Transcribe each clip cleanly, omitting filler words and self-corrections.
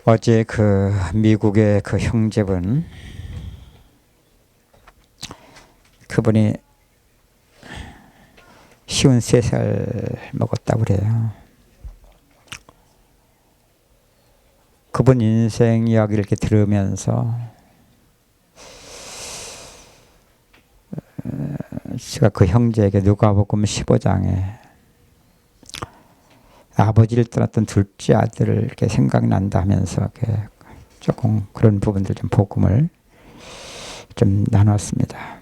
어제 그 미국의 그 형제분, 그분이 53살 먹었다고 그래요. 그분 인생 이야기를 이렇게 들으면서 제가 그 형제에게 누가복음 15장에 아버지를 떠났던 둘째 아들을 이렇게 생각난다 하면서 이렇게 조금 그런 부분들 좀 복음을 좀 나눴습니다.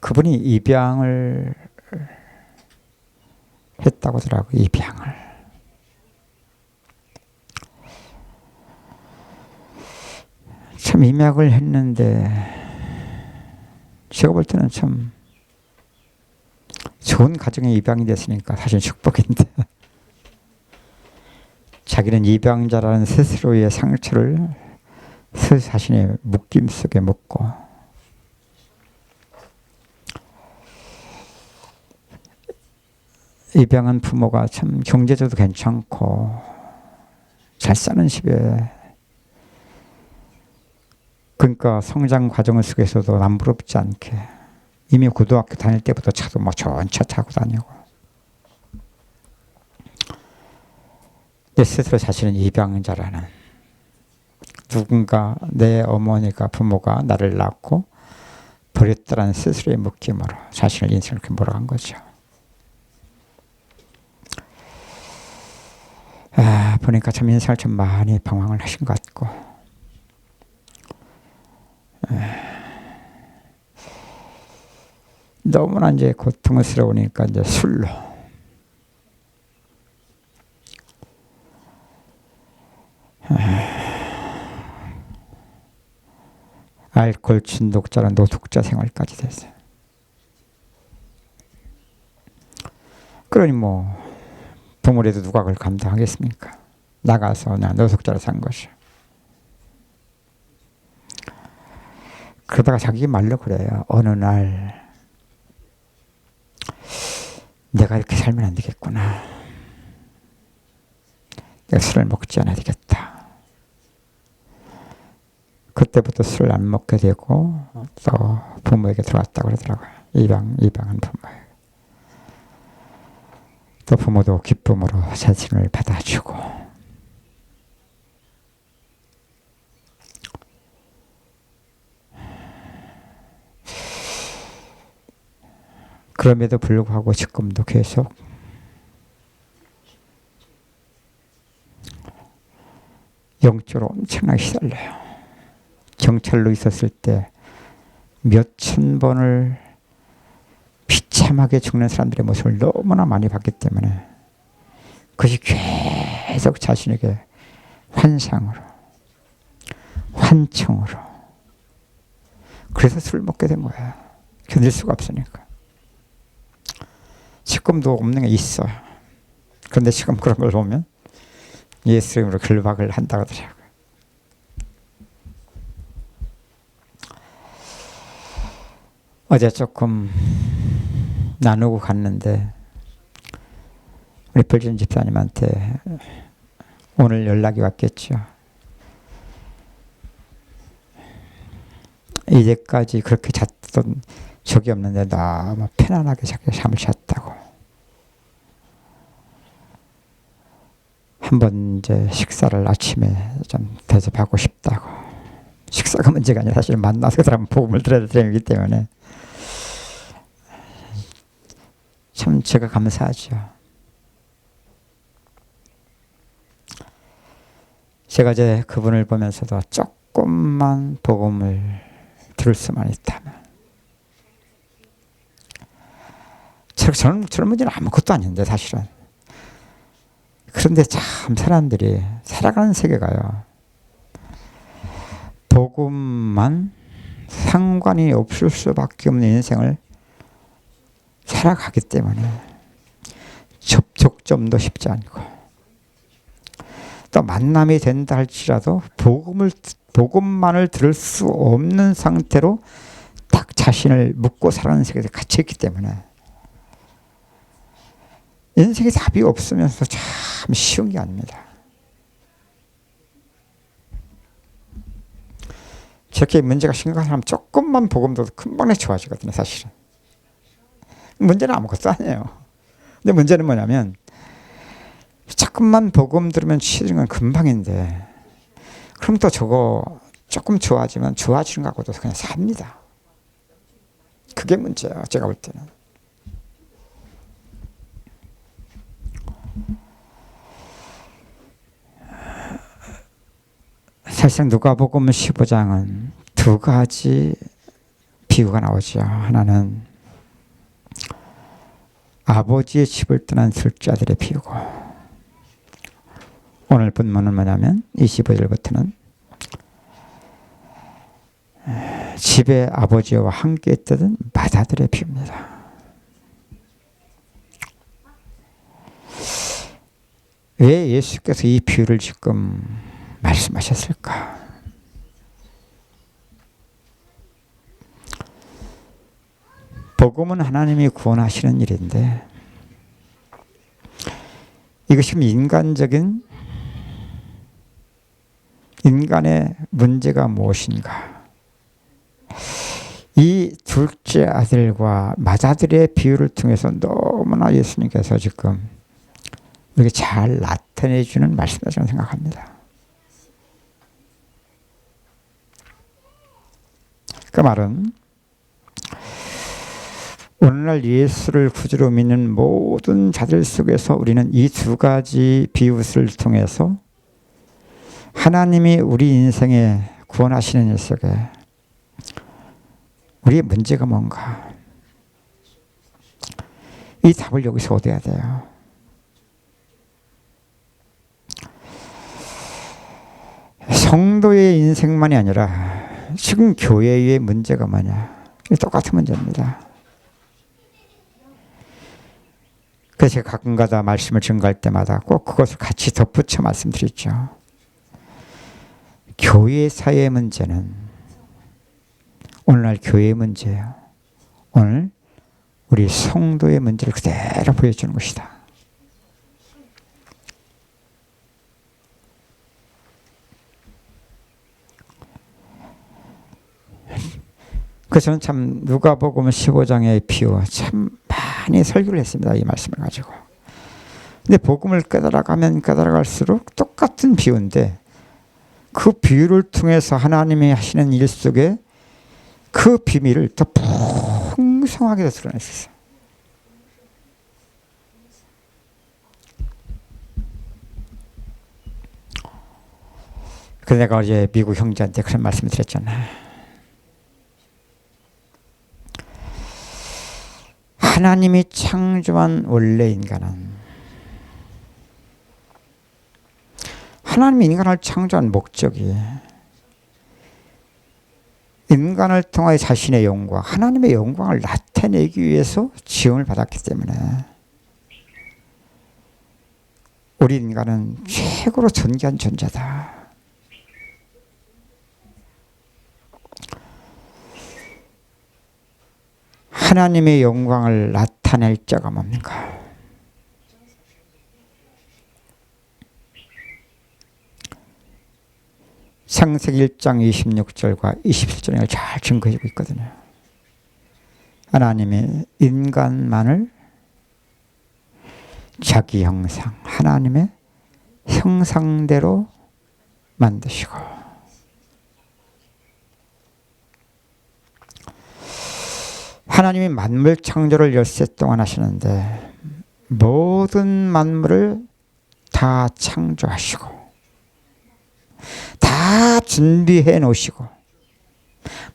그분이 입양을 했다고 하더라고요. 입양을. 참 입양을 했는데 제가 볼 때는 참 좋은 가정에 입양이 됐으니까 사실 축복인데 자기는 입양자라는 스스로의 상처를 자신의 묶임 속에 묻고 입양한 부모가 참 경제적으로 괜찮고 잘 사는 집에, 그러니까 성장 과정 속에서도 남부럽지 않게 이미 고등학교 다닐 때부터 차도 뭐 좋은 차 타고 다니고, 내 스스로 자신은 입양자라는, 누군가 내 어머니가 부모가 나를 낳고 버렸다라는 스스로의 묶임으로 자신을 인생을 이렇게 몰아간 거죠. 보니까 참 인생을 좀 많이 방황을 하신 것 같고, 너무나 이제 고통스러우니까 이제 술로, 알코올 중독자랑 노숙자 생활까지 됐어요. 그러니 뭐 부모라도 누가 그걸 감당하겠습니까? 나가서 그냥 노숙자로 산 것이요. 그러다가 자기 말로 그래요. 어느 날 내가 이렇게 살면 안 되겠구나. 내가 술을 먹지 않아야 되겠다. 그때부터 술을 안 먹게 되고 또 부모에게 들어왔다고 그러더라고요. 입양한 부모에게. 또 부모도 기쁨으로 자신을 받아주고, 그럼에도 불구하고 지금도 계속 영적으로 엄청나게 시달려요. 경찰로 있었을 때 몇천 번을 비참하게 죽는 사람들의 모습을 너무나 많이 봤기 때문에 그것이 계속 자신에게 환상으로, 환청으로, 그래서 술을 먹게 된 거예요. 견딜 수가 없으니까. 지금도 없는 게 있어요. 그런데 지금 그런 걸 보면 예수 이름으로 결박을 한다고 하더라고요. 어제 조금 나누고 갔는데 우리 불진 집사님한테 오늘 연락이 왔겠죠. 이제까지 그렇게 잤던 적이 없는데 너무 편안하게 자기 잠을 잤다고. 한번 이제 식사를 아침에 좀 대접하고 싶다고. 식사가 문제가 아니라 사실 만나서 그 사람 복음을 들어야 되기 때문에 참 제가 감사하죠. 제가 이제 그분을 보면서도 조금만 복음을 들을 수만 있다면, 저런 문제는 아무것도 아닌데 사실은. 그런데 참 사람들이 살아가는 세계가요, 복음만 상관이 없을 수밖에 없는 인생을 살아가기 때문에 접촉점도 쉽지 않고, 또 만남이 된다 할지라도 복음만을 들을 수 없는 상태로 딱 자신을 묶고 살아가는 세계에 갇혀있기 때문에 인생에 답이 없으면서 참 쉬운 게 아닙니다. 저렇게 문제가 심각한 사람 조금만 복음 들어도 금방 좋아지거든요, 사실은. 문제는 아무것도 아니에요. 근데 문제는 뭐냐면 조금만 복음 들으면 치료는 건 금방인데, 그럼 또 저거 조금 좋아지면 좋아지는 거하고도 그냥 삽니다. 그게 문제예요, 제가 볼 때는. 사실상 누가복음 15장은 두 가지 비유가 나오죠. 하나는 아버지의 집을 떠난 둘째아들의 비유고, 오늘 본문은 뭐냐면 25절부터는 집에 아버지와 함께 있던 맏아들의 비유입니다. 왜 예수께서 이 비유를 지금 말씀하셨을까? 복음은 하나님이 구원하시는 일인데, 이것이 인간적인 인간의 문제가 무엇인가? 이 둘째 아들과 맏아들의 비유를 통해서 너무나 예수님께서 지금 우리에게 잘 나타내 주는 말씀이라고 생각합니다. 그 말은 오늘날 예수를 구주로 믿는 모든 자들 속에서 우리는 이 두 가지 비유를 통해서 하나님이 우리 인생에 구원하시는 일 속에 우리의 문제가 뭔가, 이 답을 여기서 얻어야 돼요. 성도의 인생만이 아니라 지금 교회의 문제가 뭐냐, 똑같은 문제입니다. 그래서 제가 가끔가다 말씀을 증거할 때마다 꼭 그것을 같이 덧붙여 말씀드리죠. 교회 사회의 문제는 오늘날 교회의 문제예요. 오늘 우리 성도의 문제를 그대로 보여주는 것이다. 그래서 저는 참 누가복음 15장의 비유 참 많이 설교를 했습니다. 이 말씀을 가지고. 근데 복음을 깨달아가면 깨달아갈수록 똑같은 비유인데, 그 비유를 통해서 하나님이 하시는 일 속에 그 비밀을 더 풍성하게 드러냈어요. 그래서 내가 어제 미국 형제한테 그런 말씀을 드렸잖아요. 하나님이 창조한 원래 인간은, 하나님이 인간을 창조한 목적이 인간을 통하여 자신의 영광, 하나님의 영광을 나타내기 위해서 지음을 받았기 때문에 우리 인간은 최고로 존귀한 존재다. 하나님의 영광을 나타낼 자가 뭡니까? 창세기 1장 26절과 27절에 잘 증거해주고 있거든요. 하나님이 인간만을 자기 형상, 하나님의 형상대로 만드시고, 하나님이 만물 창조를 엿새 동안 하시는데 모든 만물을 다 창조하시고 다 준비해 놓으시고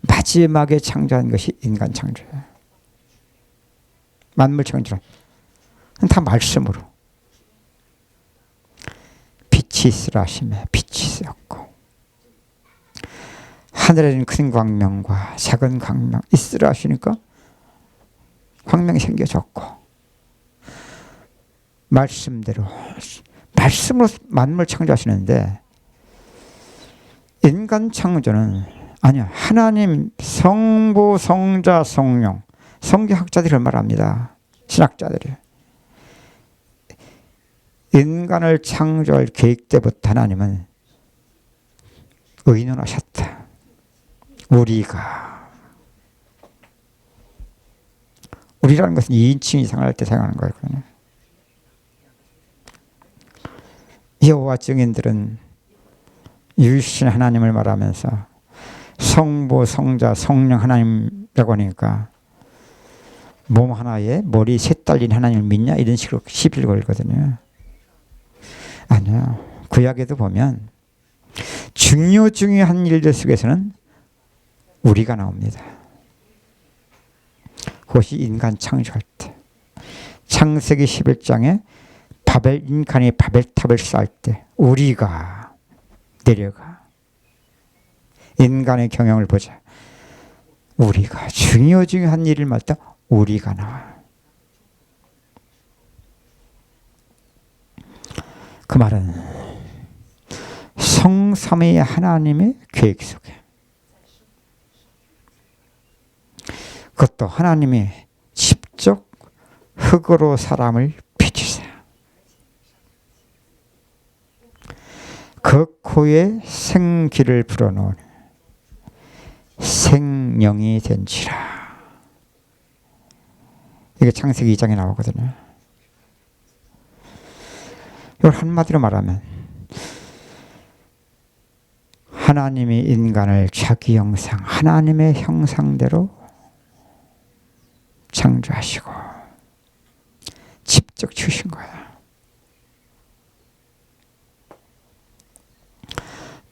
마지막에 창조한 것이 인간 창조예요. 만물 창조는 다 말씀으로, 빛이 있으라 하시매 빛이 있었고, 하늘에는 큰 광명과 작은 광명 있으라 하시니까 광명이 생겨졌고, 말씀대로 말씀으로 만물 창조하시는데, 인간 창조는 아니야, 하나님 성부 성자 성령, 성경학자들이 그런 말 합니다. 신학자들이 인간을 창조할 계획 때부터 하나님은 의논하셨다. 우리라는 것은 2인칭 이상을 할 때 사용하는 거거든요. 여호와 증인들은 유일신 하나님을 말하면서 성부, 성자, 성령 하나님이라고 하니까 몸 하나에 머리 셋 달린 하나님을 믿냐? 이런 식으로 시비를 걸거든요. 아니요. 구약에도 보면 중요한 일들 속에서는 우리가 나옵니다. 그것이 인간 창조할 때. 창세기 11장에 인간이 바벨탑을 쌓을 때 우리가 내려가. 인간의 경영을 보자. 우리가 중요한 일을 맡다 우리가 나와. 그 말은 성삼위 하나님의 계획 속에, 그것도 하나님이 직접 흙으로 사람을 빚으사 그 코에 생기를 불어넣은 생명이 된지라. 이게 창세기 2장에 나오거든요. 이걸 한마디로 말하면 하나님이 인간을 자기 형상, 하나님의 형상대로 창조하시고 직접 주신 거야.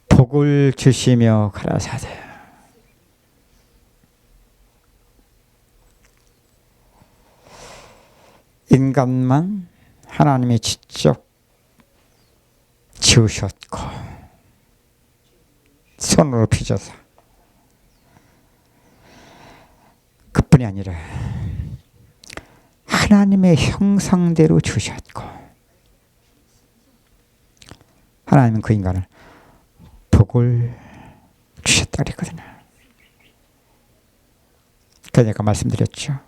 복을 주시며 가라사대 인간만 하나님이 직접 지으셨고 손으로 빚어서, 그뿐이 아니라 하나님의 형상대로 주셨고 하나님은 그 인간을 복을 주셨다 그랬거든요. 그래서 제가 말씀드렸죠.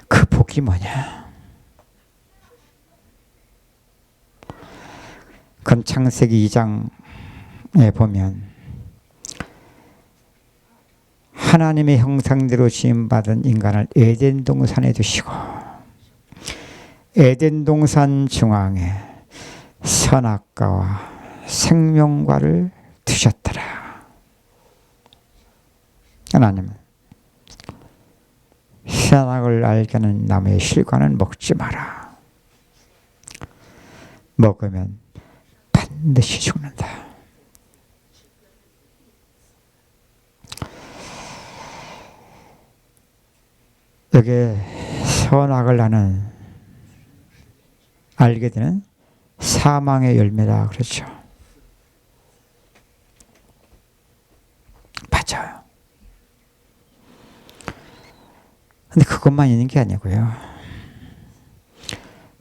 그 복이 뭐냐? 그건 창세기 2장에 보면 하나님의 형상대로 지음받은 인간을 에덴 동산에 두시고 에덴 동산 중앙에 선악과와 생명과를 두셨더라. 하나님은 선악을 알게 하는 나무의 실과는 먹지 마라. 먹으면 반드시 죽는다. 여기에 선악을 알게 되는 사망의 열매다 그렇죠. 맞아요. 근데 그것만 있는 게 아니고요.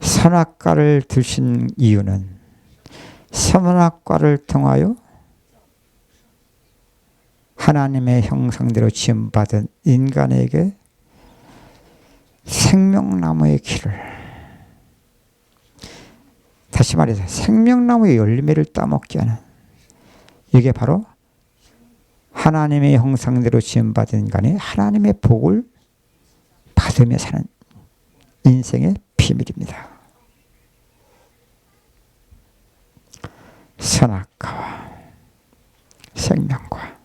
선악과를 드신 이유는 선악과를 통하여 하나님의 형상대로 지음받은 인간에게 생명나무의 길을, 다시 말해서 생명나무의 열매를 따먹게 하는, 이게 바로 하나님의 형상대로 지음받은 인간이 하나님의 복을 받으며 사는 인생의 비밀입니다. 선악과와 생명과,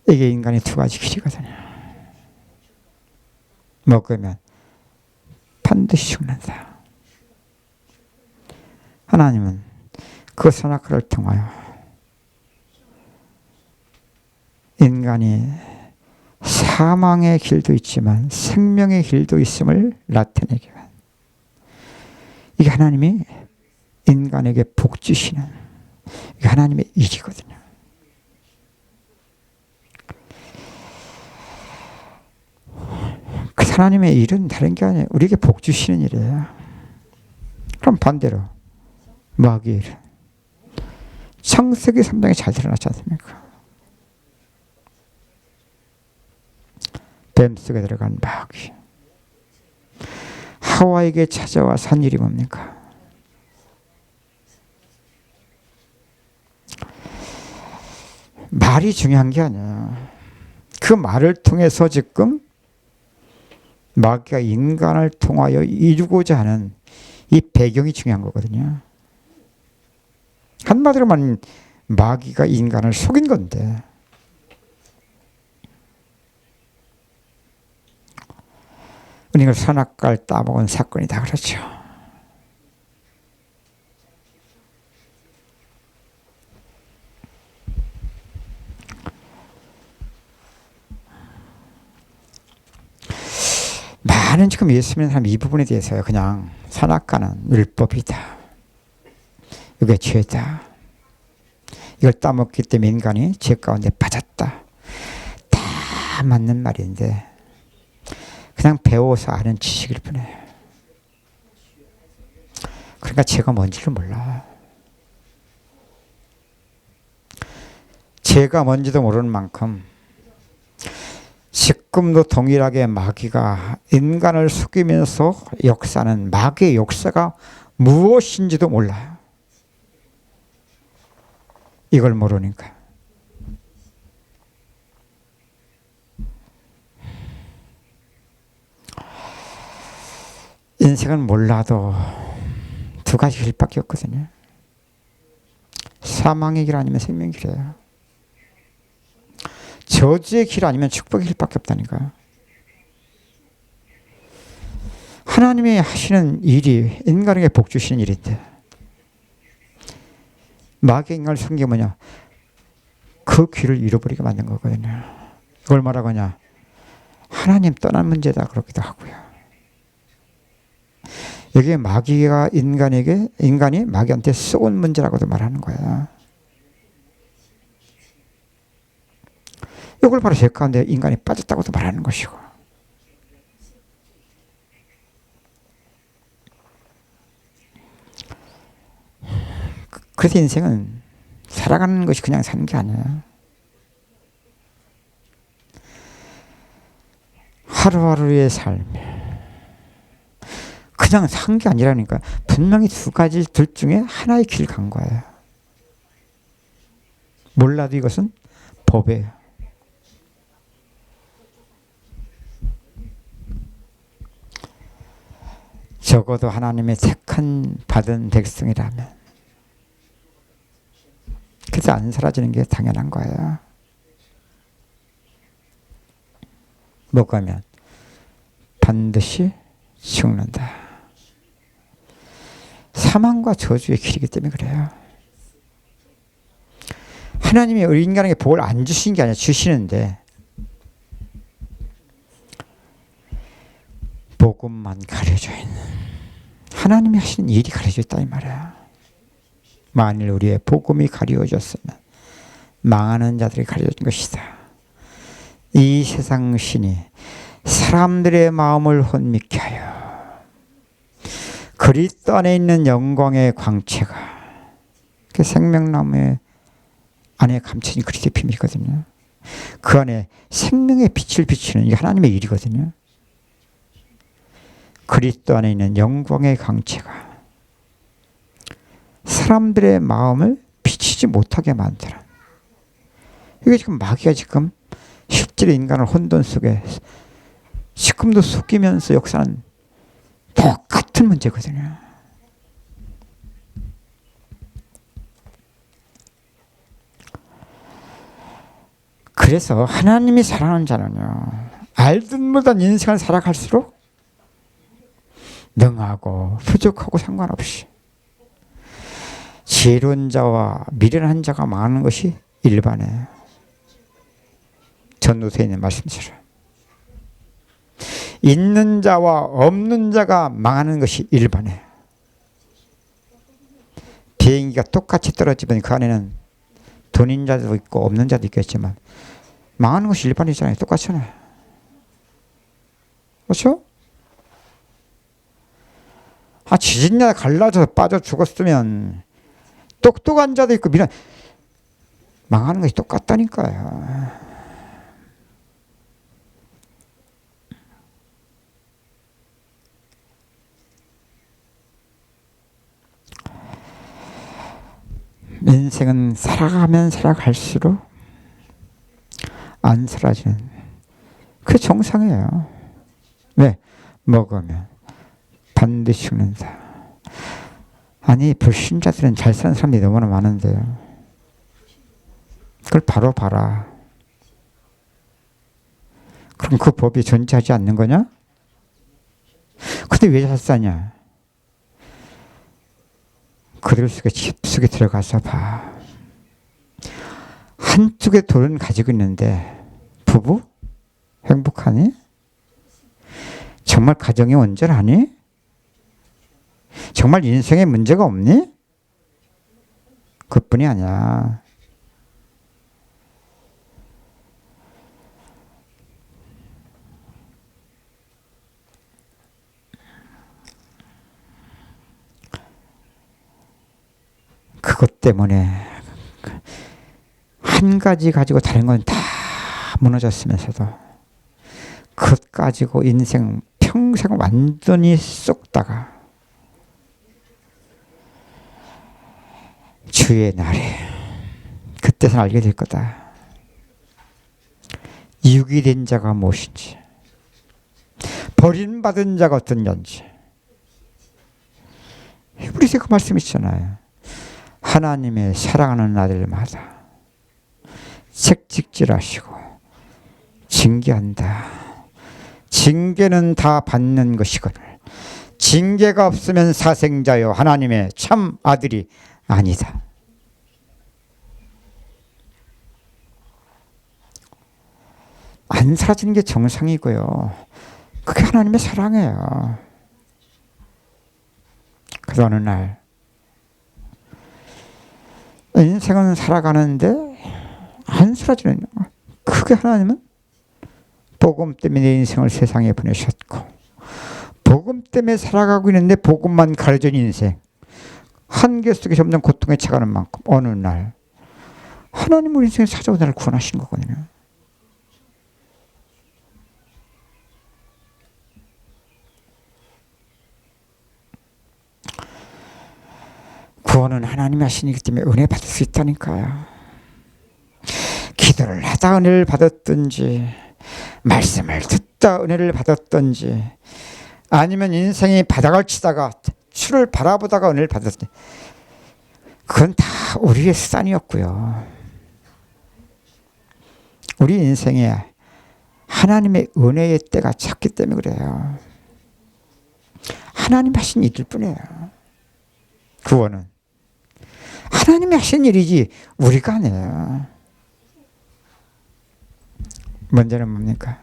이게 인간의 두 가지 길이거든요. 먹으면 반드시 죽는다. 하나님은 그 선악과를 통하여 인간이 사망의 길도 있지만 생명의 길도 있음을 나타내기 위한, 이게 하나님이 인간에게 복 주시는, 이게 하나님의 일이거든요. 그 하나님의 일은 다른 게 아니에요. 우리에게 복 주시는 일이에요. 그럼 반대로 마귀의 일, 창세기 3장에 잘 드러났지 않습니까? 뱀 속에 들어간 마귀. 하와에게 찾아와서 한 일이 뭡니까? 말이 중요한 게 아니야. 그 말을 통해서 지금 마귀가 인간을 통하여 이루고자 하는 이 배경이 중요한 거거든요. 한마디로 말하면 마귀가 인간을 속인 건데, 이걸 선악과를 따먹은 사건이다 그렇죠. 많은 지금 예수 믿는 사람 이 부분에 대해서요, 그냥 선악과는 율법이다, 이게 죄다, 이걸 따먹기 때문에 인간이 죄 가운데 빠졌다, 다 맞는 말인데 그냥 배워서 아는 지식일 뿐이에요. 그러니까 죄가 뭔지를 몰라. 죄가 뭔지도 모르는 만큼 지금도 동일하게 마귀가 인간을 속이면서 역사는 마귀의 역사가 무엇인지도 몰라요. 이걸 모르니까. 인생은 몰라도 두 가지 길밖에 없거든요. 사망의 길 아니면 생명의 길이에요. 저주의 길 아니면 축복의 길밖에 없다니까요. 하나님이 하시는 일이 인간에게 복 주시는 일인데, 마귀의 인간을 숨기게 뭐냐? 그 길을 잃어버리게 만든 거거든요. 이걸 뭐라고 하냐? 하나님 떠난 문제다 그러기도 하고요. 여기에 마귀가 인간이 마귀한테 쏘은 문제라고도 말하는 거야. 이걸 바로 죄 가운데 인간이 빠졌다고도 말하는 것이고. 그래서 인생은 살아가는 것이 그냥 사는 게 아니에요. 하루하루의 삶. 그냥 산 게 아니라니까. 분명히 두 가지 둘 중에 하나의 길 간 거예요. 몰라도 이것은 법이에요. 적어도 하나님의 택한 받은 백성이라면, 그래서 안 사라지는 게 당연한 거예요. 뭐가면 반드시 죽는다. 사망과 저주의 길이기 때문에 그래요. 하나님이 우리 인간에게 복을 안 주신 게 아니라 주시는데, 복음만 가려져 있는, 하나님이 하시는 일이 가려져 있다 이 말이야. 만일 우리의 복음이 가려졌으면 망하는 자들이 가려진 것이다. 이 세상 신이 사람들의 마음을 혼미케 하여 그리스도 안에 있는 영광의 광채가, 그 생명나무의 안에 감춰진 그리스도의 비밀이거든요. 그 안에 생명의 빛을 비추는 이게 하나님의 일이거든요. 그리스도 안에 있는 영광의 광채가 사람들의 마음을 비치지 못하게 만드는, 이게 지금 마귀가 지금 실제로 인간을 혼돈 속에 지금도 속이면서 역사는 똑같은 문제거든요. 그래서 하나님이 사랑하는 자는요, 알든 못한 인생을 살아갈수록 능하고 부족하고 상관없이 지혜로운 자와 미련한 자가 망하는 것이 일반이에요. 전도서에 있는 말씀처럼 있는 자와 없는 자가 망하는 것이 일반이에요. 비행기가 똑같이 떨어지면 그 안에는 돈인 자도 있고 없는 자도 있겠지만 망하는 것이 일반이잖아요. 똑같잖아요. 그렇죠? 지진냐 갈라져서 빠져 죽었으면 똑똑한 자도 있고 망하는 것이 똑같다니까요. 인생은 살아가면 살아갈수록 안 사라지는, 그게 정상이에요. 왜? 먹으면 반드시 죽는다. 아니, 불신자들은 잘 사는 사람들이 너무나 많은데요. 그걸 바로 봐라. 그럼 그 법이 존재하지 않는 거냐? 근데 왜 잘 사냐? 그들 속에 깊숙이 들어가서 봐. 한쪽에 돈은 가지고 있는데 부부? 행복하니? 정말 가정이 온전하니? 정말 인생에 문제가 없니? 그뿐이 아니야. 그것 때문에 한 가지 가지고 다른 건 다 무너졌으면서도 그것 가지고 인생 평생 완전히 쏟다가 주의 날에 그때서 알게 될 거다. 육이 된 자가 무엇인지, 버림받은 자가 어떤 자인지. 히브리서 그 말씀 있잖아요. 하나님의 사랑하는 아들마다 책찍질하시고 징계한다. 징계는 다 받는 것이거늘 징계가 없으면 사생자요 하나님의 참 아들이 아니다. 안 사라지는 게 정상이고요. 그게 하나님의 사랑이에요. 그래서 어느 날 인생은 살아가는데 안 사라지는, 그게 하나님은 복음 때문에 내 인생을 세상에 보내셨고, 복음 때문에 살아가고 있는데 복음만 가려진 인생, 한계 속에 점점 고통에 차가는 만큼 어느 날 하나님 우리 인생에 찾아오고 나를 구원하시는 거거든요. 구원은 하나님이 하시기 때문에 은혜 받을 수 있다니까요. 기도를 하다 은혜를 받았든지, 말씀을 듣다 은혜를 받았든지, 아니면 인생이 바닥을 치다가 추를 바라보다가 은혜를 받았든지, 그건 다 우리의 수단이었고요. 우리 인생에 하나님의 은혜의 때가 찼기 때문에 그래요. 하나님 하신 일일 뿐이에요. 구원은 하나님이 하신 일이지 우리가 아니에요. 문제는 뭡니까?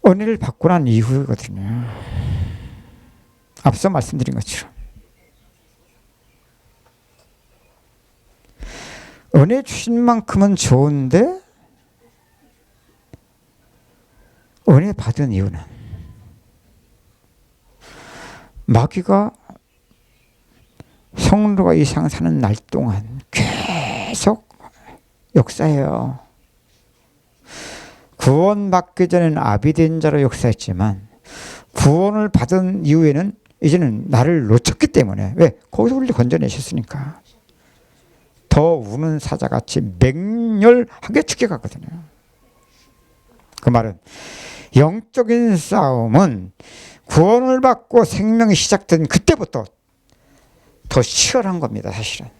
은혜를 받고 난 이후거든요. 앞서 말씀드린 것처럼 은혜 주신 만큼은 좋은데 은혜 받은 이유는 마귀가 성도가 이 세상 사는 날 동안 계속 역사해요. 구원받기 전에는 아비된 자로 역사했지만 구원을 받은 이후에는 이제는 나를 놓쳤기 때문에, 왜? 거기서 우리를 건져내셨으니까 더 우는 사자같이 맹렬하게 죽여갔거든요. 그 말은 영적인 싸움은 구원을 받고 생명이 시작된 그때부터 더 치열한 겁니다. 사실은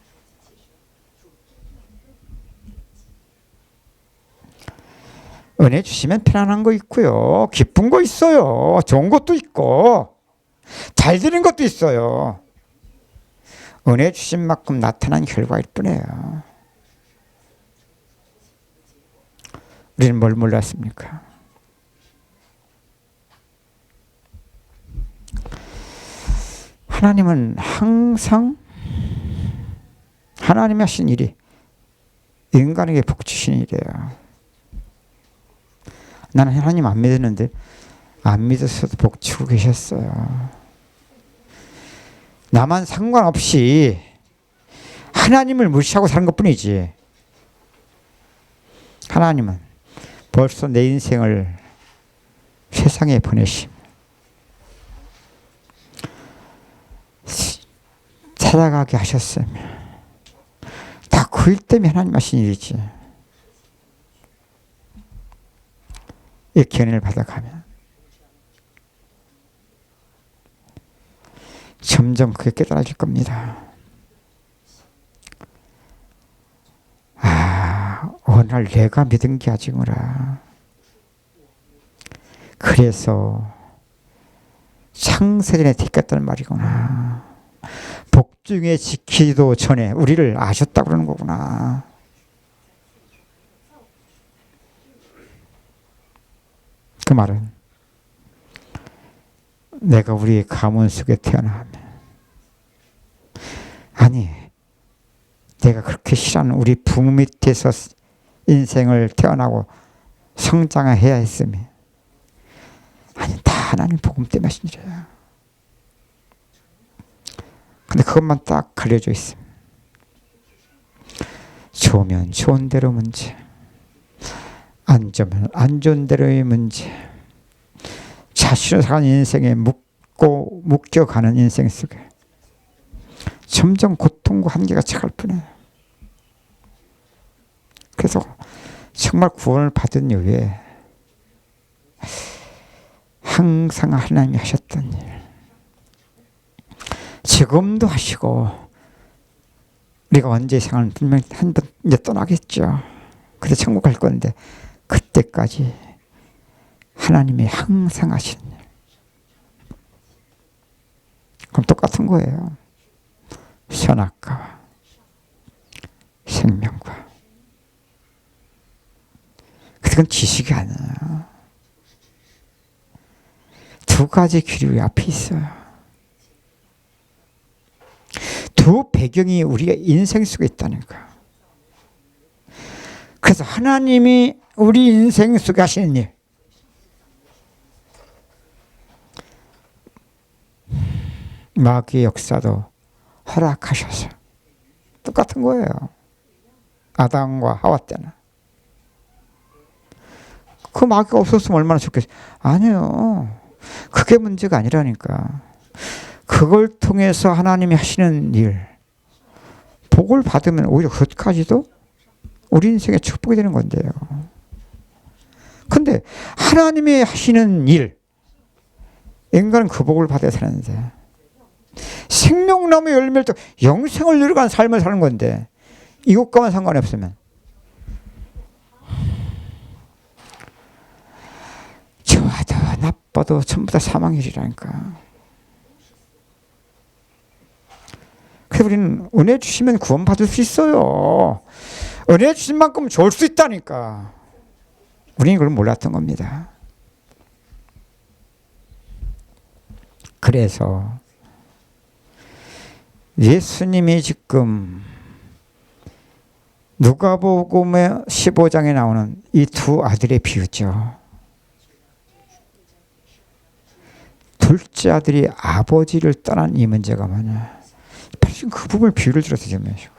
은혜 주시면 편안한 거 있고요, 기쁜 거 있어요, 좋은 것도 있고 잘 되는 것도 있어요. 은혜 주신 만큼 나타난 결과일 뿐이에요. 우리는 뭘 몰랐습니까? 하나님은 항상 하나님이 하신 일이 인간에게 복 주시는 일이에요. 나는 하나님 안 믿었는데 안 믿었어도 복 주고 계셨어요. 나만 상관없이 하나님을 무시하고 사는 것뿐이지, 하나님은 벌써 내 인생을 세상에 보내심, 살아가게 하셨으며 다 그 일 때문에 하나님 하신 일이지. 이 견인을 받아가면 점점 그게 깨달아질 겁니다. 어느 날 내가 믿은 게 아직이라. 그래서 창세전에 택했다는 말이구나. 복중에 지키기도 전에 우리를 아셨다고 그러는 거구나. 그 말은 내가 우리 가문 속에 태어나면, 아니 내가 그렇게 싫어하는 우리 부모 밑에서 인생을 태어나고 성장해야 했으면, 아니 다 하나님 복음 때문에 하신 일이야. 근데 그것만 딱 가려져 있음. 좋으면 좋은 대로 문제, 안 좋으면 안 좋은 대로의 문제. 자신을 사는 인생에 묶여가는 인생 속에 점점 고통과 한계가 차갈 뿐이에요. 그래서 정말 구원을 받은 이후에 항상 하나님이 하셨던 일, 지금도 하시고, 우리가 언제 생활은 분명히 한 번 이제 떠나겠죠. 그래서 천국 갈 건데 그때까지 하나님이 항상 하시는 일. 그럼 똑같은 거예요. 선악과와 생명과. 그건 지식이 아니에요. 두 가지 길이 앞에 있어요. 두 배경이 우리의 인생 속에 있다니까. 그래서 하나님이 우리 인생 속에 하시는 일, 마귀의 역사도 허락하셔서 똑같은 거예요. 아담과 하와 때는. 그 마귀가 없었으면 얼마나 좋겠어요. 아니요. 그게 문제가 아니라니까. 그걸 통해서 하나님이 하시는 일, 복을 받으면 오히려 그것까지도 우리 인생의 축복이 되는 건데요. 근데 하나님이 하시는 일, 인간은 그 복을 받아야 사는데, 생명나무 열매를 또 영생을 누려가는 삶을 사는 건데, 이것과만 상관이 없으면 좋아도 나빠도 전부 다 사망일이라니까. 그래서 우리는 은혜 주시면 구원받을 수 있어요. 은혜 주신 만큼 좋을 수 있다니까. 우리는 그걸 몰랐던 겁니다. 그래서 예수님이 지금 누가복음의 15장에 나오는 이 두 아들의 비유죠. 둘째 아들이 아버지를 떠난 이 문제가 뭐냐. 지금 그 부분을 비유를 들어서 설명하시고,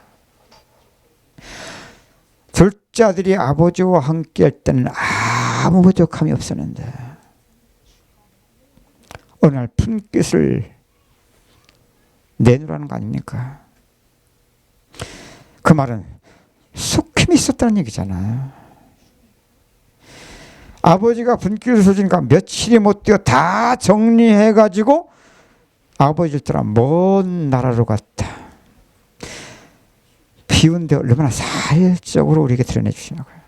둘째 아들이 아버지와 함께 할 때는 아무 부족함이 없었는데 어느 날 품깃을 내놓으라는 거 아닙니까? 그 말은 속힘이 있었다는 얘기잖아요. 아버지가 분깃을 써주니까 며칠이 못 되어 다 정리해가지고 아버지를 따라 먼 나라로 갔다. 비운데 얼마나 살적으로 우리에게 드러내 주시는 거예요.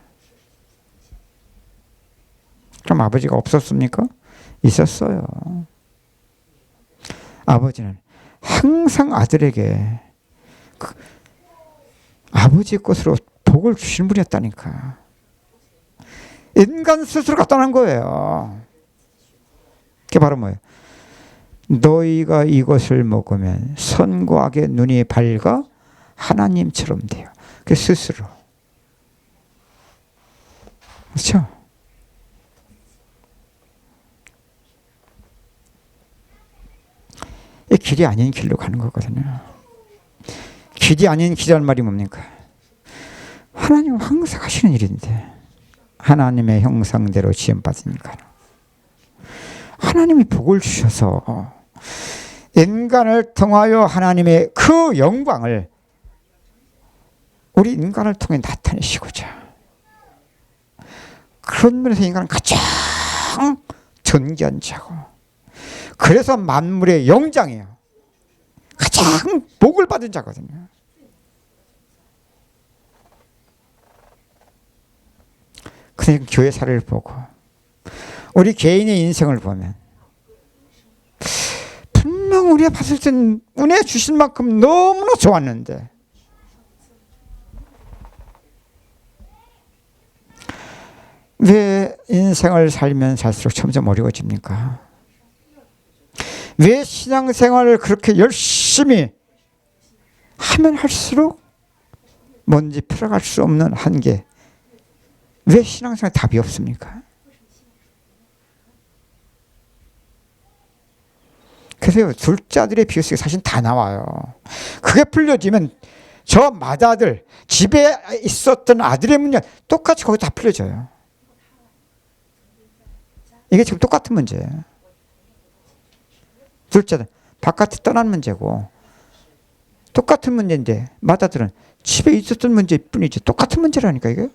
그럼 아버지가 없었습니까? 있었어요. 아버지는 항상 아들에게 아버지의 것으로 복을 주시는 분이었다니까. 인간 스스로 갖다 놓은 거예요. 그게 바로 뭐예요? 너희가 이것을 먹으면 선과 악의 눈이 밝아 하나님처럼 돼요. 그 스스로. 그렇죠? 이 길이 아닌 길로 가는 거거든요. 길이 아닌 길이라는 말이 뭡니까? 하나님은 항상 하시는 일인데, 하나님의 형상대로 지음받으니까 하나님이 복을 주셔서 인간을 통하여 하나님의 그 영광을 우리 인간을 통해 나타내시고자, 그런 면에서 인간은 가장 존귀한 자고, 그래서 만물의 영장이에요. 가장 복을 받은 자거든요. 그래서 교회 사례를 보고 우리 개인의 인생을 보면 분명 우리가 봤을 땐 은혜 주신 만큼 너무나 좋았는데 왜 인생을 살면 살수록 점점 어려워집니까? 왜 신앙생활을 그렇게 열심히 하면 할수록 뭔지 풀어갈 수 없는 한계, 왜 신앙생활에 답이 없습니까? 그래서 둘째 아들의 비유식이 사실 다 나와요. 그게 풀려지면 저 맏아들, 집에 있었던 아들의 문제 똑같이 거기 다 풀려져요. 이게 지금 똑같은 문제예요. 둘째 아들, 바깥에 떠난 문제고 똑같은 문제인데 맏아들은 집에 있었던 문제일 뿐이지 똑같은 문제라니까 이게.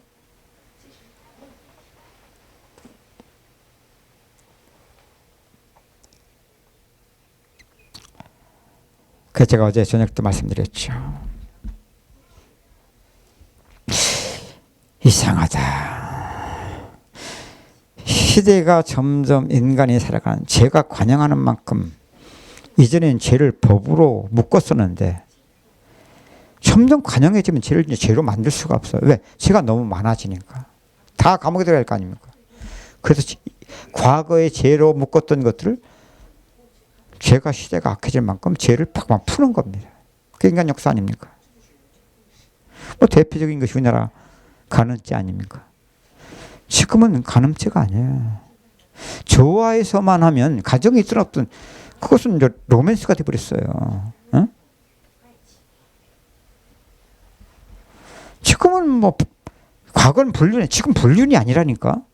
그래서 제가 어제 저녁 때 말씀드렸죠. 이상하다. 시대가 점점 인간이 살아가는, 죄가 관영하는 만큼 이전엔 죄를 법으로 묶었었는데 점점 관영해지면 죄를 이제 죄로 만들 수가 없어요. 왜? 죄가 너무 많아지니까. 다 감옥에 들어갈 거 아닙니까? 그래서 과거에 죄로 묶었던 것들을 죄가 시대가 악해질 만큼 죄를 팍팍 푸는 겁니다. 그게 인간 역사 아닙니까? 뭐 대표적인 것이 우리나라 간음죄 아닙니까? 지금은 간음죄가 아니에요. 좋아해서만 하면 가정이 있든 없든 그것은 이제 로맨스가 돼버렸어요. 응? 지금은 뭐 과거는 불륜이, 지금 불륜이 아니라니까.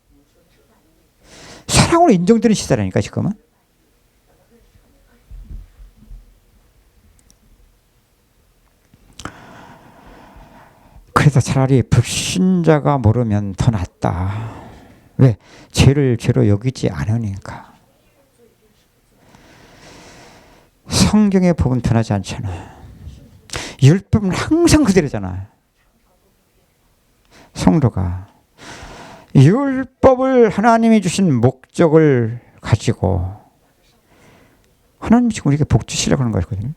사랑으로 인정되는 시대라니까 지금은. 그래서 차라리 불신자가 모르면 더 낫다. 왜? 죄를 죄로 여기지 않으니까. 성경의 법은 변하지 않잖아요. 율법은 항상 그대로잖아요. 성도가 율법을 하나님이 주신 목적을 가지고 하나님이 지금 우리에게 복 주시려고 하는 거거든요.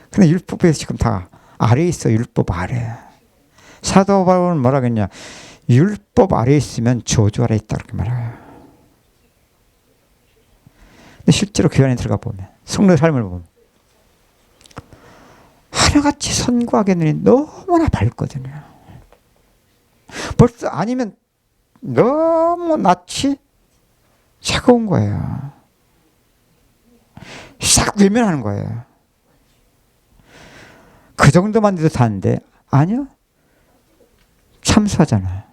근데 율법에서 지금 다 아래에 있어. 율법 아래. 사도 바울은 뭐라 그랬냐? 율법 아래에 있으면 저주 아래에 있다 그렇게 말해요. 근데 실제로 교회 안에 들어가 보면, 성도의 삶을 보면 하나같이 선과 악의 눈이 너무나 밝거든요. 벌써 아니면 너무 낯이 차가운 거예요. 싹 외면하는 거예요. 그 정도만 돼도 다는데 아니요. 참수하잖아요.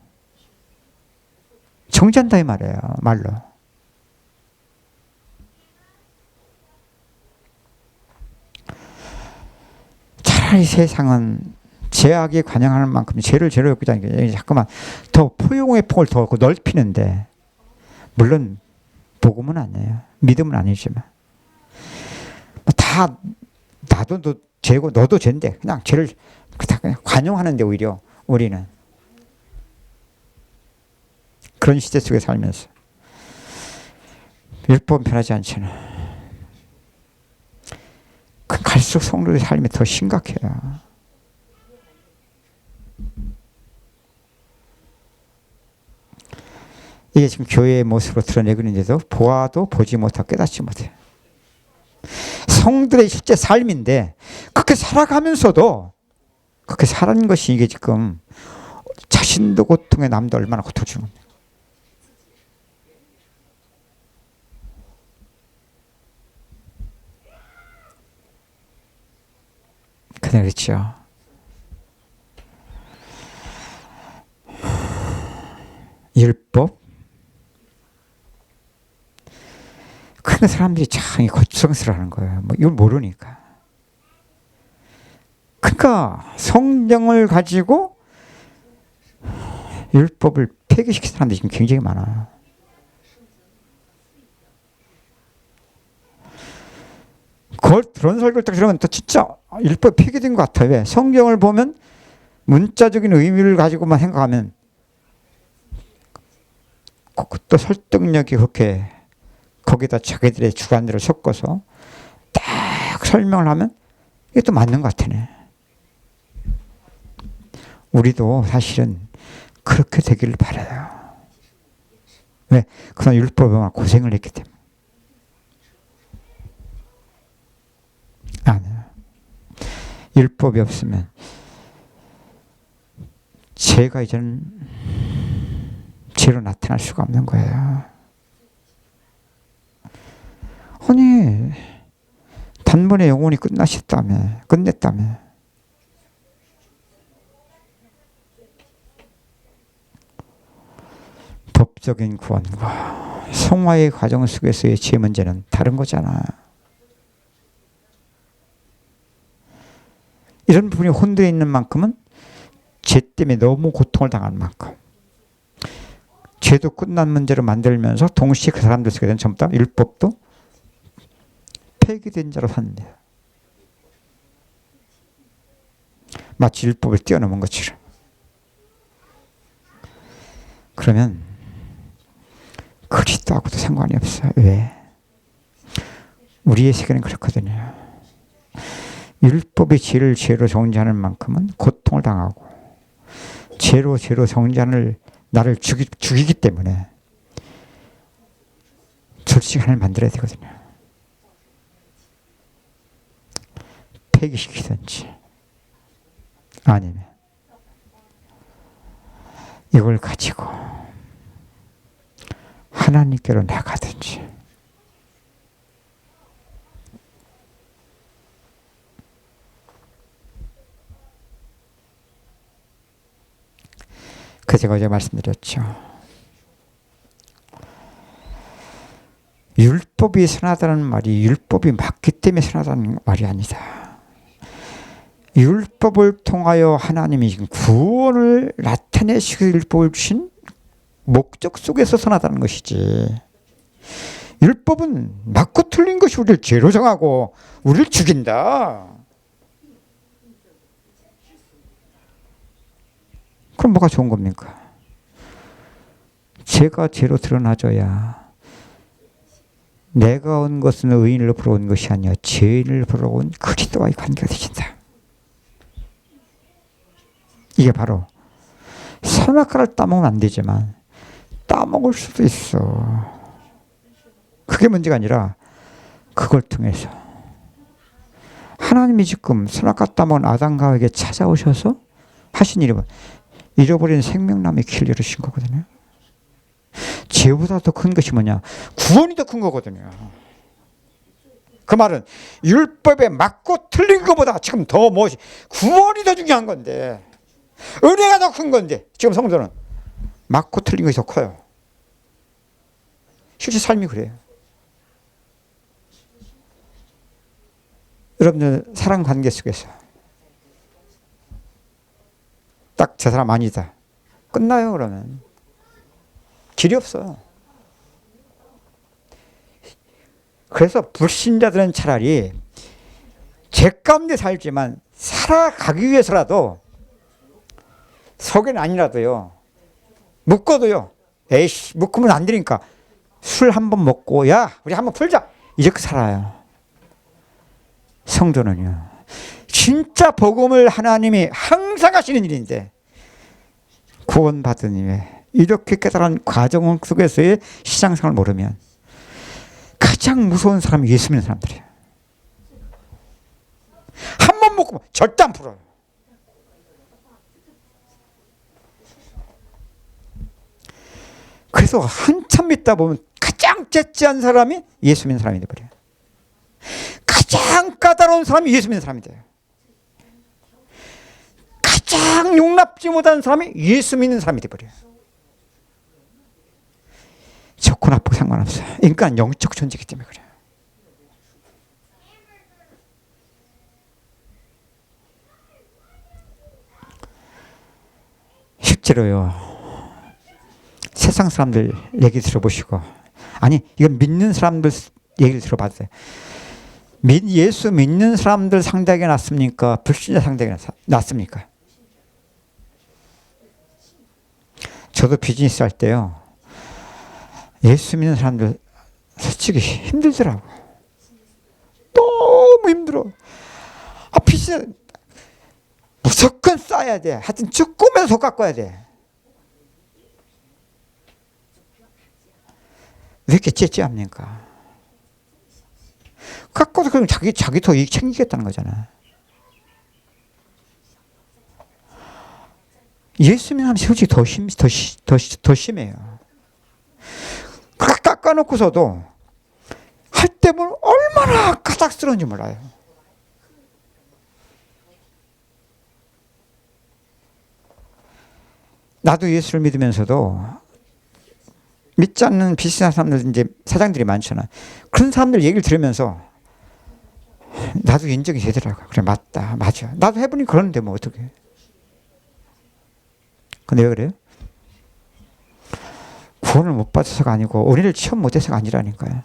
정죄한다 이 말이에요. 말로. 차라리 세상은 죄악이 관영하는 만큼 죄를 죄로 여기지 않게 자꾸만 더 포용의 폭을 더 넓히는데, 물론 복음은 아니에요. 믿음은 아니지만 다 나도 너 죄고 너도 죄인데 그냥 죄를 다 그냥 관용하는데 오히려 우리는 그런 시대 속에 살면서 율법은 변하지 않잖아요. 갈수록 성도의 삶이 더 심각해요. 이게 지금 교회의 모습으로 드러내고 있는데도 보아도 보지 못하고 깨닫지 못해요. 성들의 실제 삶인데 그렇게 살아가면서도 그렇게 살아는 것이 이게 지금 자신도 고통에 남도 얼마나 고통 주는 겁니다. 그렇죠. 율법, 그 사람들이 참 고통스러워하는 거예요. 뭐 이걸 모르니까. 그러니까 성경을 가지고 율법을 폐기시킨 사람들이 지금 굉장히 많아요. 그런 설교를 딱 들으면 또 진짜 율법 폐기된 것 같아요. 왜? 성경을 보면 문자적인 의미를 가지고만 생각하면 또 설득력이 그렇게 거기다 자기들의 주관들을 섞어서 딱 설명을 하면 이게 또 맞는 것 같으네. 우리도 사실은 그렇게 되기를 바라요. 왜? 그런 율법에 고생을 했기 때문에. 아니요. 율법이 없으면 죄가 이제는 죄로 나타날 수가 없는 거예요. 아니, 단번에 영혼이 끝냈다며. 법적인 구원과 성화의 과정 속에서의 죄 문제는 다른 거잖아. 이런 부분이 혼돈해 있는 만큼은 죄 때문에 너무 고통을 당하는 만큼 죄도 끝난 문제로 만들면서 동시에 그 사람들 속에 대한 전부 다 율법도 폐기된 자로 산대요. 마치 율법을 뛰어넘은 것처럼. 그러면 그리스도하고도 상관이 없어요. 왜? 우리의 세계는 그렇거든요. 율법이 죄를 죄로 정죄하는 만큼은 고통을 당하고 죄로 정죄하는 나를 죽이기 때문에 절시간을 만들어야 되거든요. 폐기시키든지 아니면 이걸 가지고 하나님께로 나가든지. 그 제가 어제 말씀드렸죠. 율법이 선하다는 말이 율법이 맞기 때문에 선하다는 말이 아니다. 율법을 통하여 하나님이 지금 구원을 나타내시고 율법을 주신 목적 속에서 선하다는 것이지. 율법은 맞고 틀린 것이 우리를 죄로 정하고 우리를 죽인다. 그럼 뭐가 좋은 겁니까? 죄가 죄로 드러나줘야 내가 온 것은 의인을 보러 온 것이 아니라 죄인을 보러 온 그리스도와의 관계가 되신다. 이게 바로 선악과를 따먹으면 안 되지만 따먹을 수도 있어. 그게 문제가 아니라 그걸 통해서 하나님이 지금 선악과 따먹은 아담과 하와에게 찾아오셔서 하신 일이 잃어버린 생명나무의 길을 열으신 거거든요. 죄보다 더 큰 것이 뭐냐? 구원이 더 큰 거거든요. 그 말은 율법에 맞고 틀린 것보다 지금 더 무엇이 구원이 더 중요한 건데 은혜가 더 큰 건데 지금 성도는 맞고 틀린 것이 더 커요. 실제 삶이 그래요. 여러분들 사랑 관계 속에서 딱 저 사람 아니다. 끝나요. 그러면 길이 없어. 그래서 불신자들은 차라리 죄 가운데 살지만 살아가기 위해서라도 속에는 아니라도요. 묶어도요. 에이씨 묶으면 안 되니까 술 한 번 먹고 야 우리 한번 풀자. 이렇게 살아요. 성도는요. 진짜 복음을 하나님이 항상 하시는 일인데 구원받은 이후에 이렇게 깨달은 과정 속에서의 시장상을 모르면 가장 무서운 사람이 예수 믿는 사람들이에요. 한 번 먹고 절대 안 풀어요. 그래서 한참 믿다 보면 가장 째째한 사람이 예수 믿는 사람이 되어버려요. 가장 까다로운 사람이 예수 믿는 사람이 돼요. 가장 용납지 못하는 사람이 예수 믿는 사람이 되어버려요. 좋고 나쁘고 상관없어요. 인간은 영적 존재이기 때문에 그래요. 실제로요. 세상 사람들 얘기 들어보시고, 아니 이건 믿는 사람들 얘기를 들어봤어요. 예수 믿는 사람들 상대하게 낫습니까? 불신자 상대하게 낫습니까? 저도 비즈니스 할 때요. 예수 믿는 사람들 솔직히 힘들더라고. 너무 힘들어. 비즈니스 무조건 쌓아야 돼. 하여튼 쭉 꾸면서 속 깎아야 돼. 왜 이렇게 째째합니까? 갖고도 그럼 자기 더 이익 챙기겠다는 거잖아. 예수 믿는 사람이 솔직히 더 심해요. 깎아놓고서도 할 때 보면 얼마나 까닭스러운지 몰라요. 나도 예수를 믿으면서도 믿지 않는 비슷한 사람들, 이제 사장들이 많잖아. 그런 사람들 얘기를 들으면서 나도 인정이 되더라고. 그래, 맞다, 맞아. 나도 해보니 그러는데 뭐 어떡해. 근데 왜 그래요? 구원을 못 받아서가 아니고 은혜를 체험 못해서가 아니라니까요.